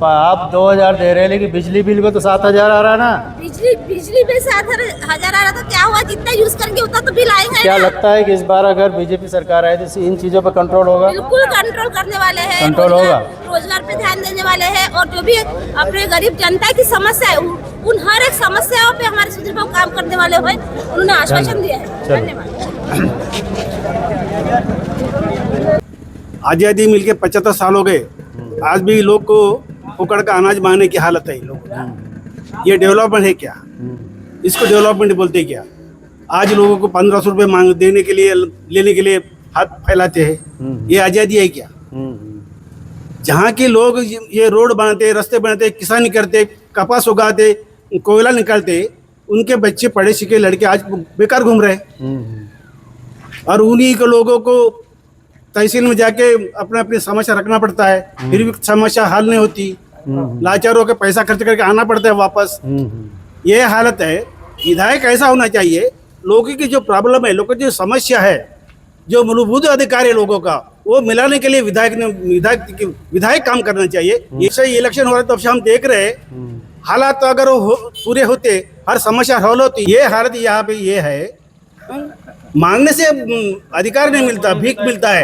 आप 2,000 दे रहे हैं, लेकिन बिजली बिल को तो 7,000 आ रहा है ना। बिजली बिल 7,000 आ रहा तो क्या हुआ? जितना यूज करेंगे उतना तो बिल आएगा क्या ना। लगता है कि इस बार अगर बीजेपी सरकार आए तो इन चीजों पर कंट्रोल होगा? बिल्कुल कंट्रोल करने वाले हैं। कंट्रोल होगा। रोजगार पे ध्यान देने वाले हैं और जो भी अपने गरीब जनता की समस्या है उन हर एक समस्याओं पे हमारे सुधीर बाबू काम करने वाले हुए उन्होंने आश्वासन दिया है। धन्यवाद। आज़ादी मिलके 75 साल हो गए, आज भी लोग को कुकड़ का अनाज मांगने की हालत है। लोग ये डेवलपमेंट है क्या? इसको डेवलपमेंट बोलते क्या? आज लोगों को 1500 रुपये मांग देने के लिए लेने के लिए हाथ फैलाते हैं। ये आज़ादी है क्या? जहाँ के लोग ये रोड बनाते, रास्ते बनाते, किसानी करते, कपास उगाते, कोयला निकालते, उनके बच्चे पढ़े लिखे लड़के आज बेकार घूम रहे हैं। और उन्हीं के लोगों को तहसील में जाके अपने अपनी समस्या रखना पड़ता है, फिर भी समस्या हल नहीं होती। लाचार होकर पैसा खर्च करके आना पड़ता है वापस। ये हालत है। विधायक ऐसा होना चाहिए, लोगों की जो प्रॉब्लम है, लोगों की जो समस्या है, जो मूलभूत अधिकार है लोगों का, वो मिलाने के लिए विधायक काम करना चाहिए। ये इलेक्शन हो रहा है, तब से हम देख रहे हैं हालात तो अगर वो पूरे होते, हर समस्या हल होती। ये हालत यहाँ पे ये है, मांगने से अधिकार नहीं मिलता, भीख मिलता है।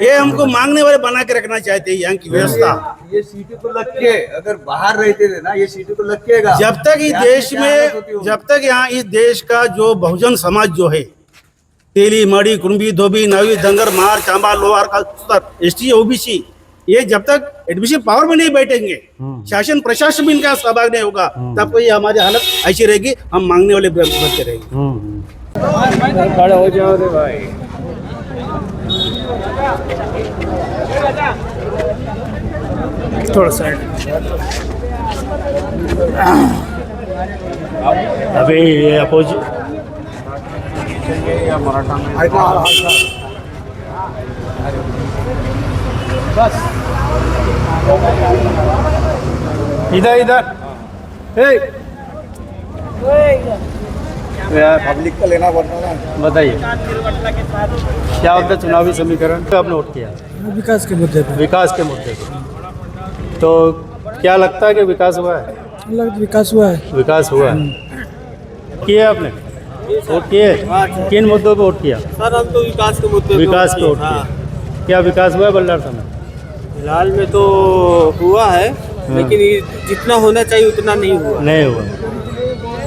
ये हमको मांगने वाले बना के रखना चाहते हैं यहाँ की व्यवस्था। ये सीटें तो लग के अगर बाहर रहते थे ना, ये सीटें तो लगेगा। जब तक इस देश में, जब तक यहाँ इस देश का जो बहुजन समाज जो है, तेली, मड़ी, कुंभी, धोबी, नावी, धंगर, मार, चांबा, लोहार का ST, OBC, ये जब तक एडमिशन पावर में नहीं बैठेंगे, शासन प्रशासन में इनका सहभाग नहीं होगा, तब तो ये हमारी हालत ऐसी रहेगी, हम मांगने वाले बनते रहेंगे। खड़े हो जाओ रे भाई। थोड़ा साइड। अभी ये अपोजिट इधर इधर यार पब्लिक का लेना पड़ता है ना। बताइए क्या होता है चुनावी समीकरण पे आपने वोट किया? विकास के मुद्दे पे। विकास के मुद्दे पे। तो क्या लगता है कि विकास हुआ है? विकास हुआ है। विकास हुआ है। किया आपने वोट किए? किन मुद्दों पे वोट किया? सर हम तो विकास के मुद्दे विकास पे वोट किया। क्या विकास हुआ है बल्लारसा में? फिलहाल में तो हुआ है, लेकिन जितना होना चाहिए उतना नहीं हुआ। नहीं हुआ।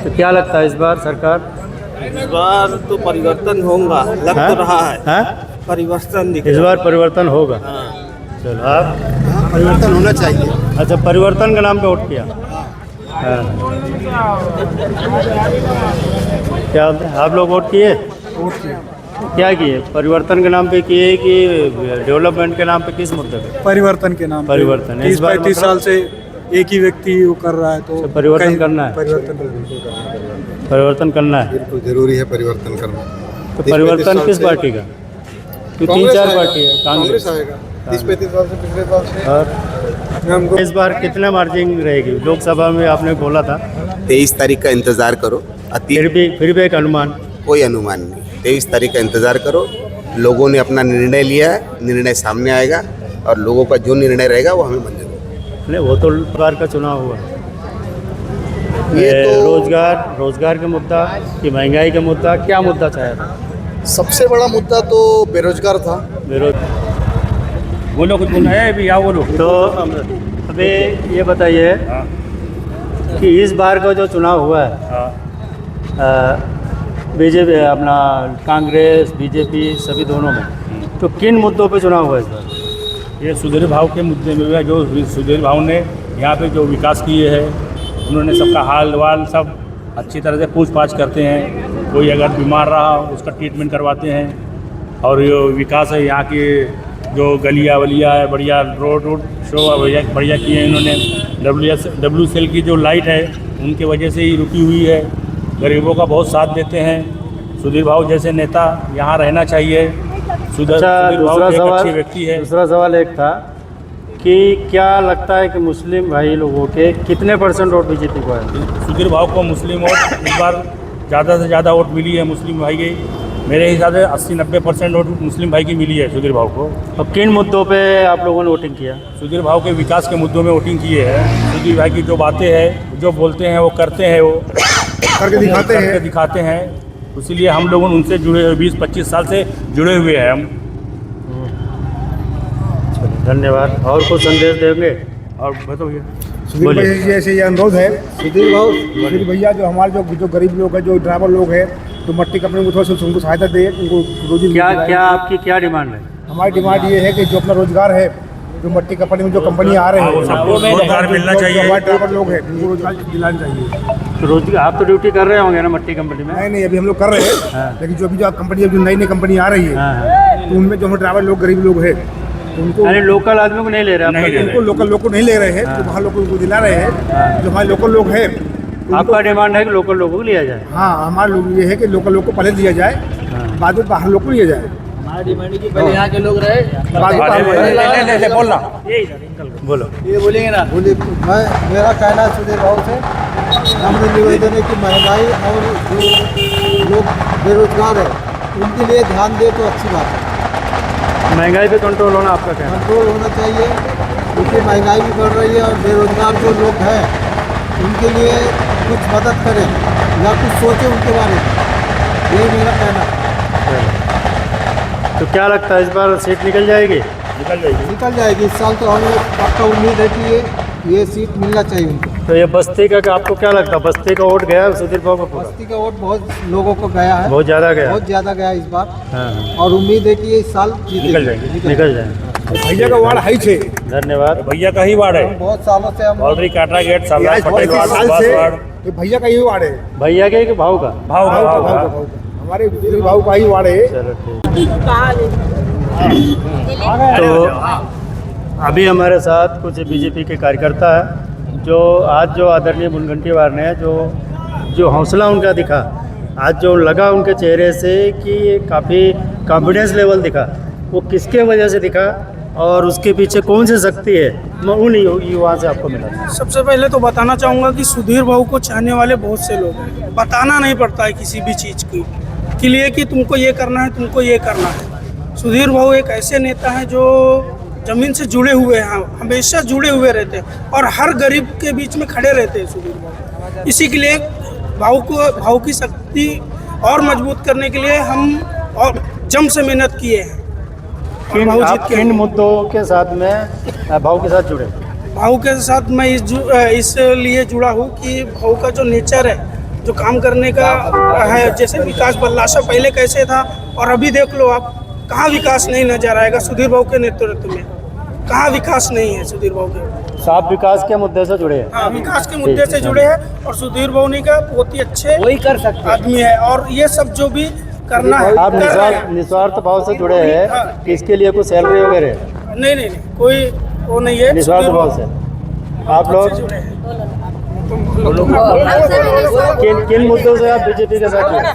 तो क्या लगता है इस बार सरकार? इस बार तो परिवर्तन होगा, लग तो रहा है। परिवर्तन दिख इस बार परिवर्तन होगा। चलो आप परिवर्तन होना चाहिए। अच्छा, परिवर्तन के नाम पे वोट किया। हाँ। क्या आप लोग वोट किए? क्या किए? परिवर्तन के नाम पे किए कि डेवलपमेंट के नाम पे? किस मुद्दे पे? परिवर्तन के नाम। परिवर्तन। 30-35 साल से एक ही व्यक्ति वो कर रहा है, तो परिवर्तन करना है। परिवर्तन करना है। बिल्कुल जरूरी है परिवर्तन करना। तो परिवर्तन किस पार्टी का? क्योंकि 3-4 पार्टी है। कांग्रेस आएगा 30-35 साल से, पिछले साल से। और इस बार कितना मार्जिन रहेगी? लोकसभा में आपने बोला था 23 तारीख का इंतजार करो। फिर भी एक अनुमान? कोई अनुमान नहीं। 23 तारीख का इंतजार करो। लोगों ने अपना निर्णय लिया है, निर्णय सामने आएगा और लोगों का जो निर्णय रहेगा वो हमें मंजूर होगा। नहीं, वो तो बार का चुनाव हुआ। ये तो रोजगार का मुद्दा कि महंगाई का मुद्दा, क्या मुद्दा चाहे था? सबसे बड़ा मुद्दा तो बेरोजगार था। बोलो कुछ बोलना है अभी, आओ बोलो। तो अभी ये बताइए कि इस बार का जो चुनाव हुआ है बीजेपी अपना कांग्रेस बीजेपी सभी दोनों में, तो किन मुद्दों पे चुनाव हुआ इस बार? ये सुधीर भाव के मुद्दे में हुआ। जो सुधीर भाव ने यहाँ पे जो विकास किए हैं, उन्होंने सबका हाल वाल सब अच्छी तरह से पूछ पाछ करते हैं। कोई अगर बीमार रहा उसका ट्रीटमेंट करवाते हैं। और ये विकास है यहाँ के, जो गलिया वलिया है, बढ़िया रोड शो बढ़िया किए हैं इन्होंने। WCL की जो लाइट है उनके वजह से ही रुकी हुई है। गरीबों का बहुत साथ देते हैं। सुधीर भाव जैसे नेता यहाँ रहना चाहिए। सुधीर भाव एक अच्छे व्यक्ति है। दूसरा सवाल एक था कि क्या लगता है कि मुस्लिम भाई लोगों के कितने % वोट बीजेपी को है? सुधीर भाव को मुस्लिम वोट इस बार ज़्यादा से ज़्यादा वोट मिली है मुस्लिम भाई की। मेरे हिसाब से 80-90% वोट मुस्लिम भाई की मिली है सुधीर भाव को। और किन मुद्दों पे आप लोगों ने वोटिंग किया? सुधीर भाव के विकास के मुद्दों में वोटिंग किए हैं। सुधीर भाई की जो बातें हैं, जो बोलते हैं वो करते हैं, वो करके दिखाते हैं। इसीलिए हम लोग उनसे जुड़े हुए 20-25 साल से जुड़े हुए हैं हम। धन्यवाद। और कुछ संदेश देंगे? और बताइए। सुधीर भैया जी ऐसे ये अनुरोध है, सुधीर भैया जो हमारे जो गरीब लोग हैं, जो ड्राइवर लोग हैं, तो मट्टी कंपनी को थोड़ा सा उनको सहायता दे, उनको रोजी। क्या आपकी क्या डिमांड है? हमारी डिमांड ये है कि जो अपना रोजगार है, जो मट्टी कंपनी में जो कंपनी आ रहे हैं सबको रोजगार मिलना चाहिए। हमारे ड्राइवर लोग हैं उनको रोजगार दिलाना चाहिए। तो रोजगार आप तो ड्यूटी कर रहे होंगे ना मट्टी कंपनी में? नहीं अभी हम लोग कर रहे हैं। लेकिन जो अभी जो कंपनी जो नई कंपनी आ रही है, तो उनमें जो हमारे ड्राइवर लोग गरीब लोग हैं उनको, यानी लोकल आदमी को नहीं ले रहे हैं? उनको लोकल लोग को नहीं ले रहे हैं, तो वहाँ लोगों को दिला रहे हैं। जो हमारे लोकल लोग हैं, आपका डिमांड है कि लोकल लोगों को लिया जाए? हाँ, हमारा लोग ये है कि लोकल लोग को पहले दिया जाए, बाद में बाहर लोग को लिया जाए। हमारी डिमांड की पहले यहाँ के लोग रहे, बोलना बोलो। ये बोलेंगे ना। मेरा कहना है सुधीर भाव से हमने निवेदन है कि महंगाई और जो लोग बेरोजगार है उनके लिए ध्यान दे तो अच्छी बात है। महंगाई पे कंट्रोल होना आपका कहना? कंट्रोल होना चाहिए, क्योंकि महंगाई भी बढ़ रही है और बेरोजगार जो लोग हैं उनके लिए कुछ मदद करें या कुछ सोचें उनके बारे में, यही मेरा कहना है। तो क्या लगता है इस बार सीट निकल जाएगी? निकल जाएगी। इस साल तो हमें पक्का उम्मीद है कि ये सीट मिलना चाहिए उनको। तो ये बस्ती का आपको क्या लगता है? बस्ती का वोट गया सुधीर भाव का? बस्ती का वोट बहुत लोगों को गया है, बहुत ज़्यादा गया इस बार। और उम्मीद है कि ये इस साल निकल जाएंगे। भैया का वार्ड है 6। धन्यवाद। भैया का ही वार्ड है। बहुत सालों से हम already काटरा gate Sardar Patel ward, भैया का ही वार्ड है। भैया के भाव का? भाव हमारे भाव का ही वार्ड है। चलो ठीक। तो अभी हमारे साथ कुछ बीजेपी के कार्यकर्ता हैं जो आज जो आदरणीय मुनगंटीवार ने जो हौसला उनका दिखा, आज जो लगा उनके चेहरे से कि काफ़ी कॉन्फिडेंस लेवल दिखा, वो किसके वजह से दिखा और उसके पीछे कौन सी शक्ति है, मैं उन युवा से आपको मिला। सबसे पहले तो बताना चाहूँगा कि सुधीर भाऊ को चाहने वाले बहुत से लोग हैं। बताना नहीं पड़ता है किसी भी चीज़ के लिए कि तुमको ये करना है, तुमको ये करना है। सुधीर भाऊ एक ऐसे नेता हैं जो ज़मीन से जुड़े हुए हैं, हमेशा जुड़े हुए रहते हैं और हर गरीब के बीच में खड़े रहते हैं सुधीर भाऊ। इसी के लिए भाऊ की शक्ति और मजबूत करने के लिए हम और जम से मेहनत किए हैं। किन मुद्दों के साथ में भाऊ के साथ जुड़े? भाऊ के साथ मैं इसलिए जुड़ा हूँ कि भाऊ का जो नेचर है, जो काम करने का है, जैसे विकास बल्लाशा पहले कैसे था और अभी देख लो आप, कहाँ विकास नहीं नजर आएगा सुधीर भाऊ के नेतृत्व में। कहाँ विकास नहीं है सुधीर भाऊ के। साफ विकास के मुद्दे से जुड़े हैं। हाँ, विकास के मुद्दे से जुड़े हैं और सुधीर भाऊ ने का बहुत ही अच्छे वही कर सकते आदमी है और ये सब जो भी करना है आप निस्वार्थ भाव से जुड़े हैं, इसके लिए कुछ सैलरी वगैरह? नहीं, कोई वो नहीं है। निस्वार्थ भाव से आप लोग किन मुद्दों से आप बीजेपी के साथ जुड़े?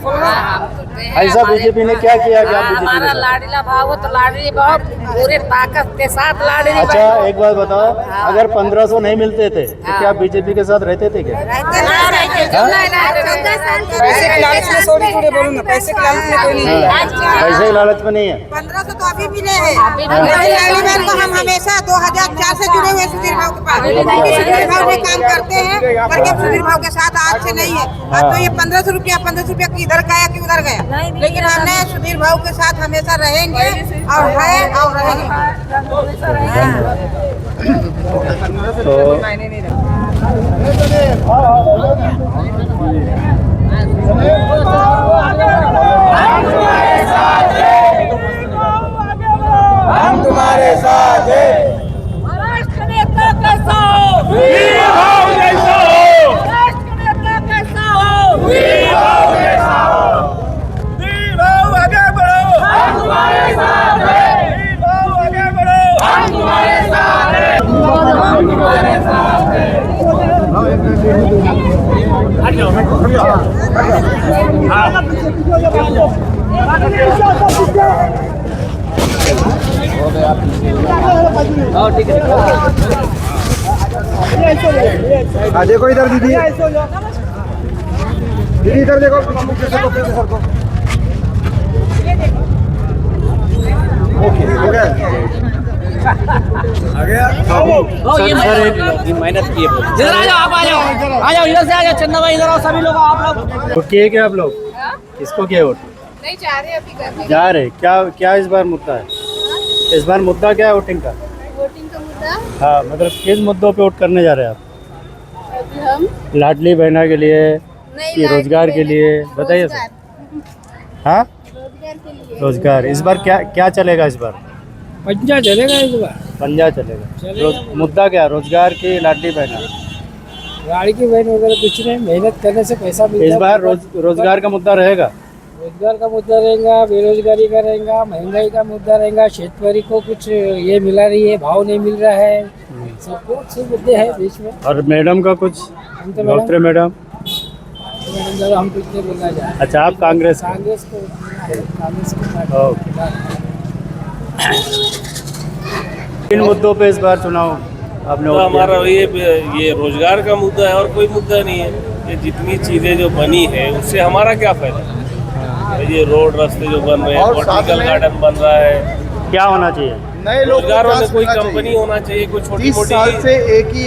ऐसा बीजेपी ने क्या किया कि आप बीजेपी? हमारा लाडला भाव तो लाडली भाव पूरे ताकत के साथ लाडली। अच्छा एक बात बताओ, अगर 1500 नहीं मिलते थे तो क्या बीजेपी के साथ रहते थे क्या? पैसे के लालच में सॉरी थोड़े बोलो ना, पैसे के लालच में कोई नहीं है। पैसे के लालच में नहीं है। 1500 तो अभी मिले हैं। तो हम हमेशा 2004 से जुड़े हुए सुधीर भाव के पास। सुधीर भाव में काम करते हैं पर जब सुधीर भाव के साथ आज से नहीं है। अब तो ये 1500 रुपया इधर गया कि उधर गया, लेकिन हमने सुधीर भाव के साथ हमेशा रहेंगे और है और रहेंगे। तो हम तुम्हारे साथ हैं। महाराष्ट्र नेता कैसा हो? वीर भाव जैसा हो। महाराष्ट्र नेता कैसा हो? वीर भाव जैसा हो। वीर भाव आगे बढ़ो, हम तुम्हारे साथ हैं। वीर भाव आगे बढ़ो, हम तुम्हारे साथ हैं। हम तुम्हारे साथ हैं। देखो इधर दीदी, दीदी इधर देखो, पीछे सरको। ओके हो गया, आ गया। ये मेहनत की है। इधर आ जाओ, आप आ जाओ इधर से आ जाओ। चंदा भाई इधर आओ, सभी लोग आप लोग। तो किए क्या आप लोग? किसको किए वोट? नहीं जा रहे अभी करने। जा रहे क्या इस बार मुद्दा है? इस बार मुद्दा क्या है वोटिंग का? वोटिंग का मुद्दा हाँ, मतलब किस मुद्दों पे वोट करने जा रहे हैं आप? अभी हम लाडली बहना के लिए नहीं, कि रोजगार के लिए? बताइए सर। हाँ, रोजगार के लिए। रोजगार। इस बार क्या चलेगा? इस बार पंजा चलेगा इस बार। पंजा चलेगा। मुद्दा क्या? रोजगार की लाडली बहना? गाड़ी की बहन वगैरह कुछ नहीं, मेहनत करने से पैसा मिलता है। इस बार रोजगार का मुद्दा रहेगा? रोजगार का मुद्दा रहेगा, बेरोजगारी का रहेगा, महंगाई का मुद्दा रहेगा, शेतकारी को कुछ ये मिला नहीं है, भाव नहीं मिल रहा है, सबको अच्छे मुद्दे हैं बीच में। और मैडम का कुछ? हम तो डॉक्टर मैडम हम कुछ नहीं बोलना चाहते। अच्छा, आप कांग्रेस? कांग्रेस को किन मुद्दों पे इस बार चुनाव आपने तो हमारा ये रोजगार का मुद्दा है और कोई मुद्दा नहीं है। ये जितनी चीज़ें जो बनी है उससे हमारा क्या फायदा? ये रोड रास्ते जो बन रहे हैं, बॉटनिकल गार्डन बन रहा है, क्या होना चाहिए? नए लोग रोजगार में कोई कंपनी होना चाहिए, कोई छोटी मोटी साल से एक ही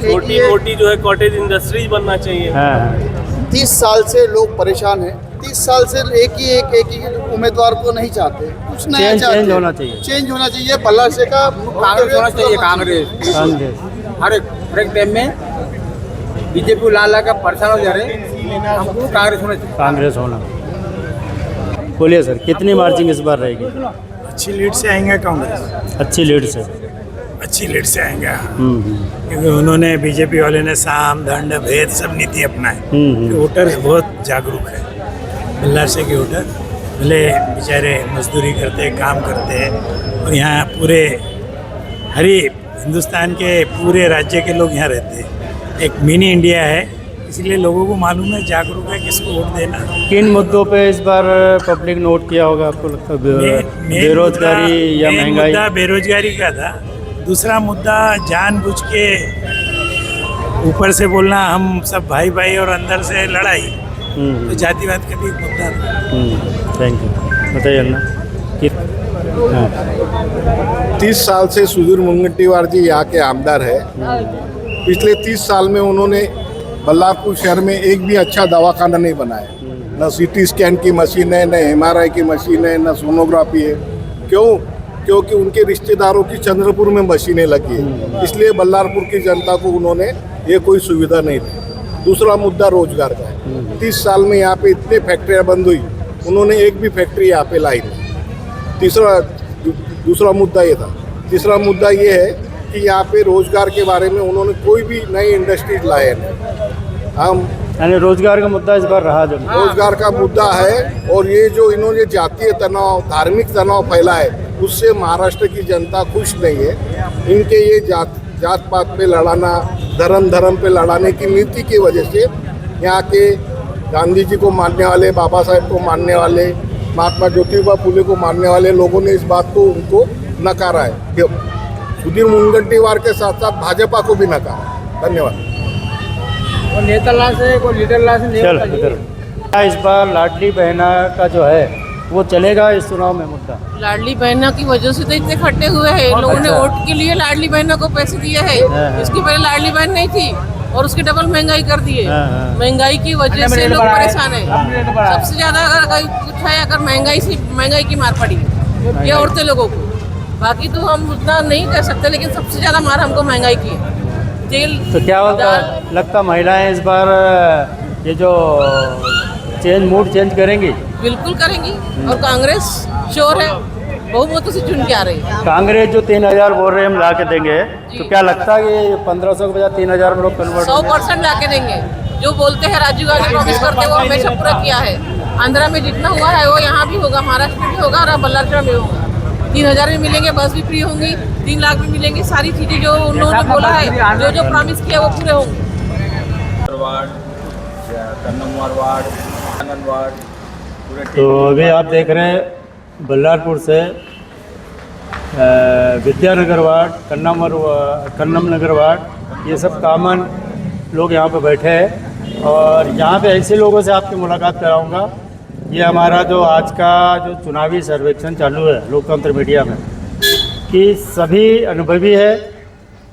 छोटी मोटी जो है कॉटेज इंडस्ट्रीज बनना चाहिए। 30 साल से लोग परेशान हैं। 30 साल से एक ही उम्मीदवार को नहीं चाहते, कुछ नया चाहते। चेंज होना चाहिए। चेंज होना चाहिए। बल्ला से का कांग्रेस होना चाहिए। कांग्रेस हर एक टाइम में बीजेपी लाला का परेशान हो जा रहे हैं, हमको कांग्रेस होना चाहिए। कांग्रेस होना। बोलिए सर, कितनी मार्जिंग इस बार रहेगी? अच्छी लीड से आएंगे कांग्रेस। अच्छी लीड से? अच्छी लीड से आएंगे, क्योंकि उन्होंने बीजेपी वाले ने साम दंड भेद सब नीति अपनाए। वोटर बहुत जागरूक है। बल्ला से के वोटर भले बेचारे मजदूरी करते, काम करते हैं, और यहाँ पूरे हरी हिंदुस्तान के पूरे राज्य के लोग यहाँ रहते हैं। एक मिनी इंडिया है, इसलिए लोगों को मालूम है, जागरूक है किसको वोट देना। किन मुद्दों पे इस बार पब्लिक नोट किया होगा आपको लगता है? बेरोजगारी या महंगाई? मुद्दा बेरोजगारी का था। दूसरा मुद्दा जानबूझ के ऊपर से बोलना हम सब भाई भाई और अंदर से लड़ाई, तो जातिवाद का भी एक मुद्दा था। Thank you. बताइए ना। 30 साल से सुधीर मुनगंटीवार जी यहाँ के आमदार है। पिछले 30 साल में उन्होंने बल्लारपुर शहर में एक भी अच्छा दवाखाना नहीं बनाया। न सीटी स्कैन की मशीन है, न MRI की मशीन है, न सोनोग्राफी है। क्यों? क्योंकि उनके रिश्तेदारों की चंद्रपुर में मशीनें लगी है, इसलिए बल्लारपुर की जनता को उन्होंने ये कोई सुविधा नहीं दी। दूसरा मुद्दा रोजगार का है। 30 साल में यहाँ पे इतने फैक्ट्रियाँ बंद हुई, उन्होंने एक भी फैक्ट्री यहाँ पे लाई नहीं। दूसरा मुद्दा ये था। तीसरा मुद्दा ये है कि यहाँ पे रोजगार के बारे में उन्होंने कोई भी नई इंडस्ट्रीज लाए नहीं। हम यानी रोजगार का मुद्दा इस बार रहा जब रोजगार का मुद्दा है, और ये जो इन्होंने जातीय तनाव, धार्मिक तनाव फैला है, उससे महाराष्ट्र की जनता खुश नहीं है। इनके ये जात पात पे लड़ाना, धर्म पे लड़ाने की नीति की वजह से यहाँ के गांधी जी को मानने वाले, बाबा साहेब को मानने वाले, महात्मा ज्योतिबा फुले को मानने वाले लोगों ने इस बात को उनको नकारा है। सुधीर मुनगंटीवार के साथ साथ भाजपा को भी नकारा। धन्यवाद। नेता ला से कोई लीडर ला से नहीं। इस बार लाडली बहना का जो है वो चलेगा इस चुनाव में मुद्दा? लाडली बहना की वजह से तो इतने खट्टे हुए हैं लोगों ने वोट के लिए लाडली बहना को पैसे दिए हैं। इसकी पहले लाडली बहन नहीं थी और उसके डबल महंगाई कर दिए। महंगाई की वजह से लोग परेशान है। सबसे ज्यादा अगर कुछ है, अगर महंगाई की मार पड़ी ये औरतें लोगों को, बाकी तो हम उतना नहीं कर सकते, लेकिन सबसे ज़्यादा मार हमको महंगाई की है। तेल तो क्या लगता महिलाएं इस बार ये जो मूड चेंज करेंगी? बिल्कुल करेंगी, और कांग्रेस श्योर है बहुमतों से चुन के आ रही है। कांग्रेस जो 3,000 बोल रहे हैं हम ला के देंगे, तो क्या लगता है कि 1500 के बजाय 3,000 में लोग कन्वर्ट 100% ला के देंगे। जो बोलते हैं राजीव गांधी प्रॉमिस करते हैं वो हमेशा पूरा किया है। आंध्रा में जितना हुआ है वो यहाँ भी होगा, महाराष्ट्र में भी होगा और बल्लारपुर में होगा। 3,000 भी मिलेंगे, बस भी फ्री होंगी, 3 लाख भी मिलेंगे। सारी चीज़ें जो उन्होंने बोला है, जो जो प्रॉमिस किया वो पूरे होंगे। तो अभी आप देख रहे हैं बल्लारपुर से विद्यानगर वार्ड, कन्नम नगर वार्ड, ये सब कॉमन लोग यहाँ पे बैठे हैं। और यहाँ पे ऐसे लोगों से आपकी मुलाकात कराऊंगा। ये हमारा जो आज का जो चुनावी सर्वेक्षण चालू है लोकतंत्र मीडिया में, कि सभी अनुभवी है,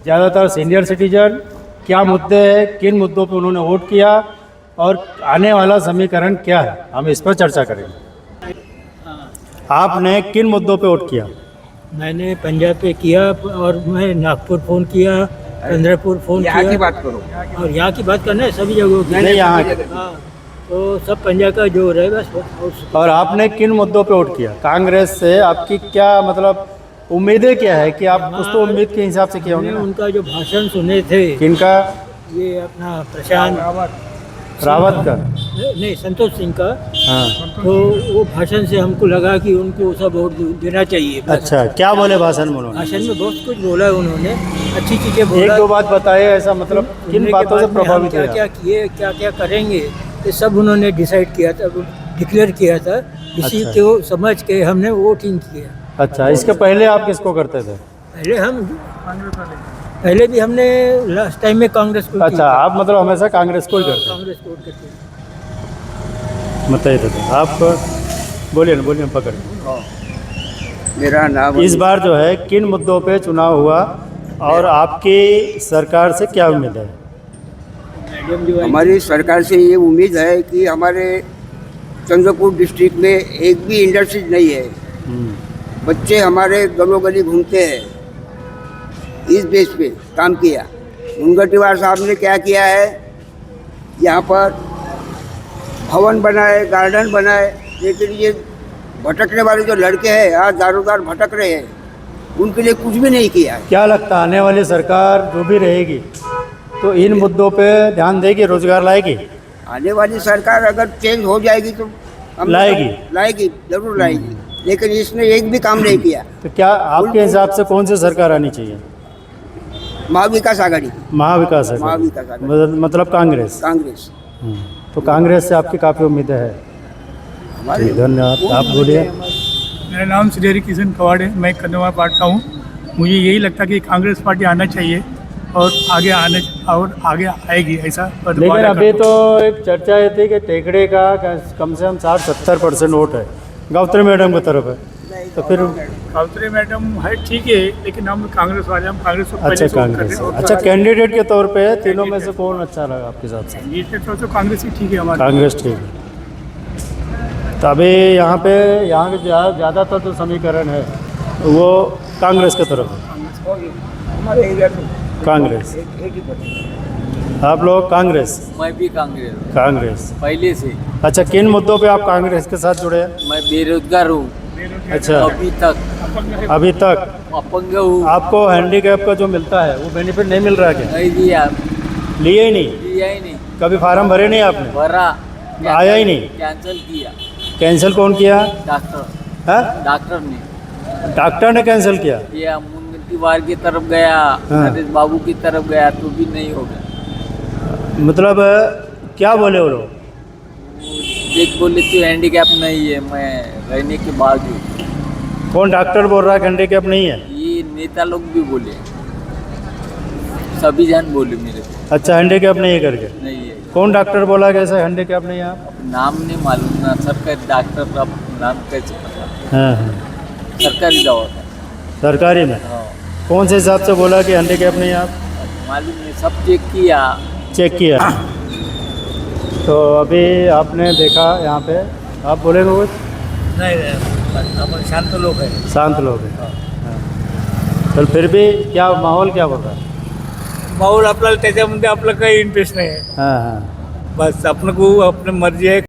ज़्यादातर सीनियर सिटीजन, क्या मुद्दे हैं, किन मुद्दों पे उन्होंने वोट किया और आने वाला समीकरण क्या है, हम इस पर चर्चा करेंगे। आपने किन मुद्दों पे वोट किया? मैंने पंजाब पे किया, और मैं नागपुर फ़ोन किया, चंद्रपुर फ़ोन किया। की बात करो, और यहाँ की बात करना है, सभी जगहों की नहीं यहाँ की। हाँ, तो सब पंजाब का जो रहेगा। और आपने किन मुद्दों पे वोट किया? कांग्रेस से आपकी क्या मतलब उम्मीदें क्या है कि आप कुछ तो उम्मीद के हिसाब से किया होंगे? उनका जो भाषण सुने थे। किनका? ये अपना प्रशांत रावत का? नहीं, संतोष सिंह का। हाँ। तो वो भाषण से हमको लगा कि उनको सब वोट देना चाहिए। अच्छा, क्या बोले भाषण में उन्होंने? भाषण में बहुत कुछ बोला है उन्होंने, अच्छी चीज़ें बोला। 1-2 बात बताइए, ऐसा मतलब किन बातों से प्रभावित हुआ? क्या किए, क्या क्या करेंगे, ये सब उन्होंने डिसाइड किया था, डिक्लेयर किया था। इसी अच्छा। को समझ के हमने वोटिंग किया। अच्छा, इसके पहले आप किसको करते थे? पहले भी हमने लास्ट टाइम में कांग्रेस को। अच्छा, आप मतलब हमेशा कांग्रेस को ही करते हैं? कांग्रेस को वोट करते हैं। बताइए तो आप बोलिए ना, बोलिए, पकड़। मेरा नाम इस बार जो है किन मुद्दों पे चुनाव हुआ और आपकी सरकार से क्या उम्मीद है? हमारी सरकार से ये उम्मीद है कि हमारे चंद्रपुर डिस्ट्रिक्ट में एक भी इंडस्ट्री नहीं है। बच्चे हमारे गलों गली घूमते हैं, इस बेस पे काम किया। मुनगंटीवार साहब ने क्या किया है, यहाँ पर भवन बनाए, गार्डन बनाए, लेकिन ये भटकने वाले जो लड़के हैं, आज दारोदार भटक रहे हैं, उनके लिए कुछ भी नहीं किया है। क्या लगता है आने वाली सरकार जो भी रहेगी तो इन मुद्दों पे ध्यान देगी, रोजगार लाएगी? आने वाली सरकार अगर चेंज हो जाएगी तो हम लाएगी, जरूर लाएगी, लेकिन इसने एक भी काम नहीं किया। तो क्या आपके हिसाब से कौन सी सरकार आनी चाहिए? महाविकास आघाड़ी। महाविकास आघाड़ी मतलब कांग्रेस? कांग्रेस। तो कांग्रेस से आपकी काफ़ी उम्मीदें है। धन्यवाद। आप बोलिए। मेरा नाम श्री हरि किशन कवाड़ है, मैं कन्नौज पार्ट का हूँ। मुझे यही लगता है कि कांग्रेस पार्टी आना चाहिए और आगे आगे आएगी, ऐसा। लेकिन अभी तो एक चर्चा ये थी कि टेकड़े का कम से कम 60-70% वोट है गावत्रे मैडम की तरफ है, तो फिर गावत्रे मैडम है, ठीक है, लेकिन हम कांग्रेस वाले, हम कांग्रेस को अच्छा कांग्रेस। अच्छा, कैंडिडेट के तौर पे तीनों में से कौन अच्छा लगा आपके हिसाब से? ये तो कांग्रेस ही ठीक है हमारे। कांग्रेस ठीक है। तो अभी यहाँ पे के ज़्यादातर जो समीकरण है वो कांग्रेस की तरफ है। हमारे एरिया में कांग्रेस। आप लोग कांग्रेस? मैं भी कांग्रेस पहले से। अच्छा, किन मुद्दों पे आप कांग्रेस के साथ जुड़े हैं? मैं बेरोजगार हूँ। अच्छा, अभी तक अपंग हूँ। आपको हैंडीकैप का जो मिलता है वो बेनिफिट नहीं मिल रहा है क्या? नहीं दिया। लिए ही नहीं? कभी फार्म भरे नहीं आपने? भरा, आया ही नहीं? कैंसिल किया। कैंसिल कौन किया? डॉक्टर ने। डॉक्टर ने कैंसिल किया? मुनगंटीवार की तरफ गया, नरेश बाबू की तरफ गया, तो भी नहीं हो गया। मतलब क्या बोले वो लोग? देख बोले तो हैंडीकैप नहीं है, मैं रहने के बावजूद। कौन डॉक्टर बोल रहा है हैंडीकैप नहीं है? ये नेता लोग भी बोले, सभी जन बोले मेरे को। अच्छा, हैंडीकैप नहीं है करके? नहीं है। कौन डॉक्टर बोला कैसे हैंडीकैप नहीं है? आप नाम नहीं मालूम ना, सरकारी डॉक्टर का नाम कैसे पता? हाँ। सरकारी दवा सरकारी में? कौन से हिसाब से बोला कि हैंडीकैप नहीं है? आप मालूम नहीं, सब चेक किया। तो अभी आपने देखा यहाँ पे, आप बोलेंगे कुछ? नहीं, अपन शांत लोग हैं। शांत लोग हैं। तर फिर भी क्या माहौल क्या बोल रहा है? माहोल आपल्याला त्याच्यामध्ये आपलं काही इंटरेस्ट नाही आहे हाँ हाँ बस आपण को अपनी मर्जी आहे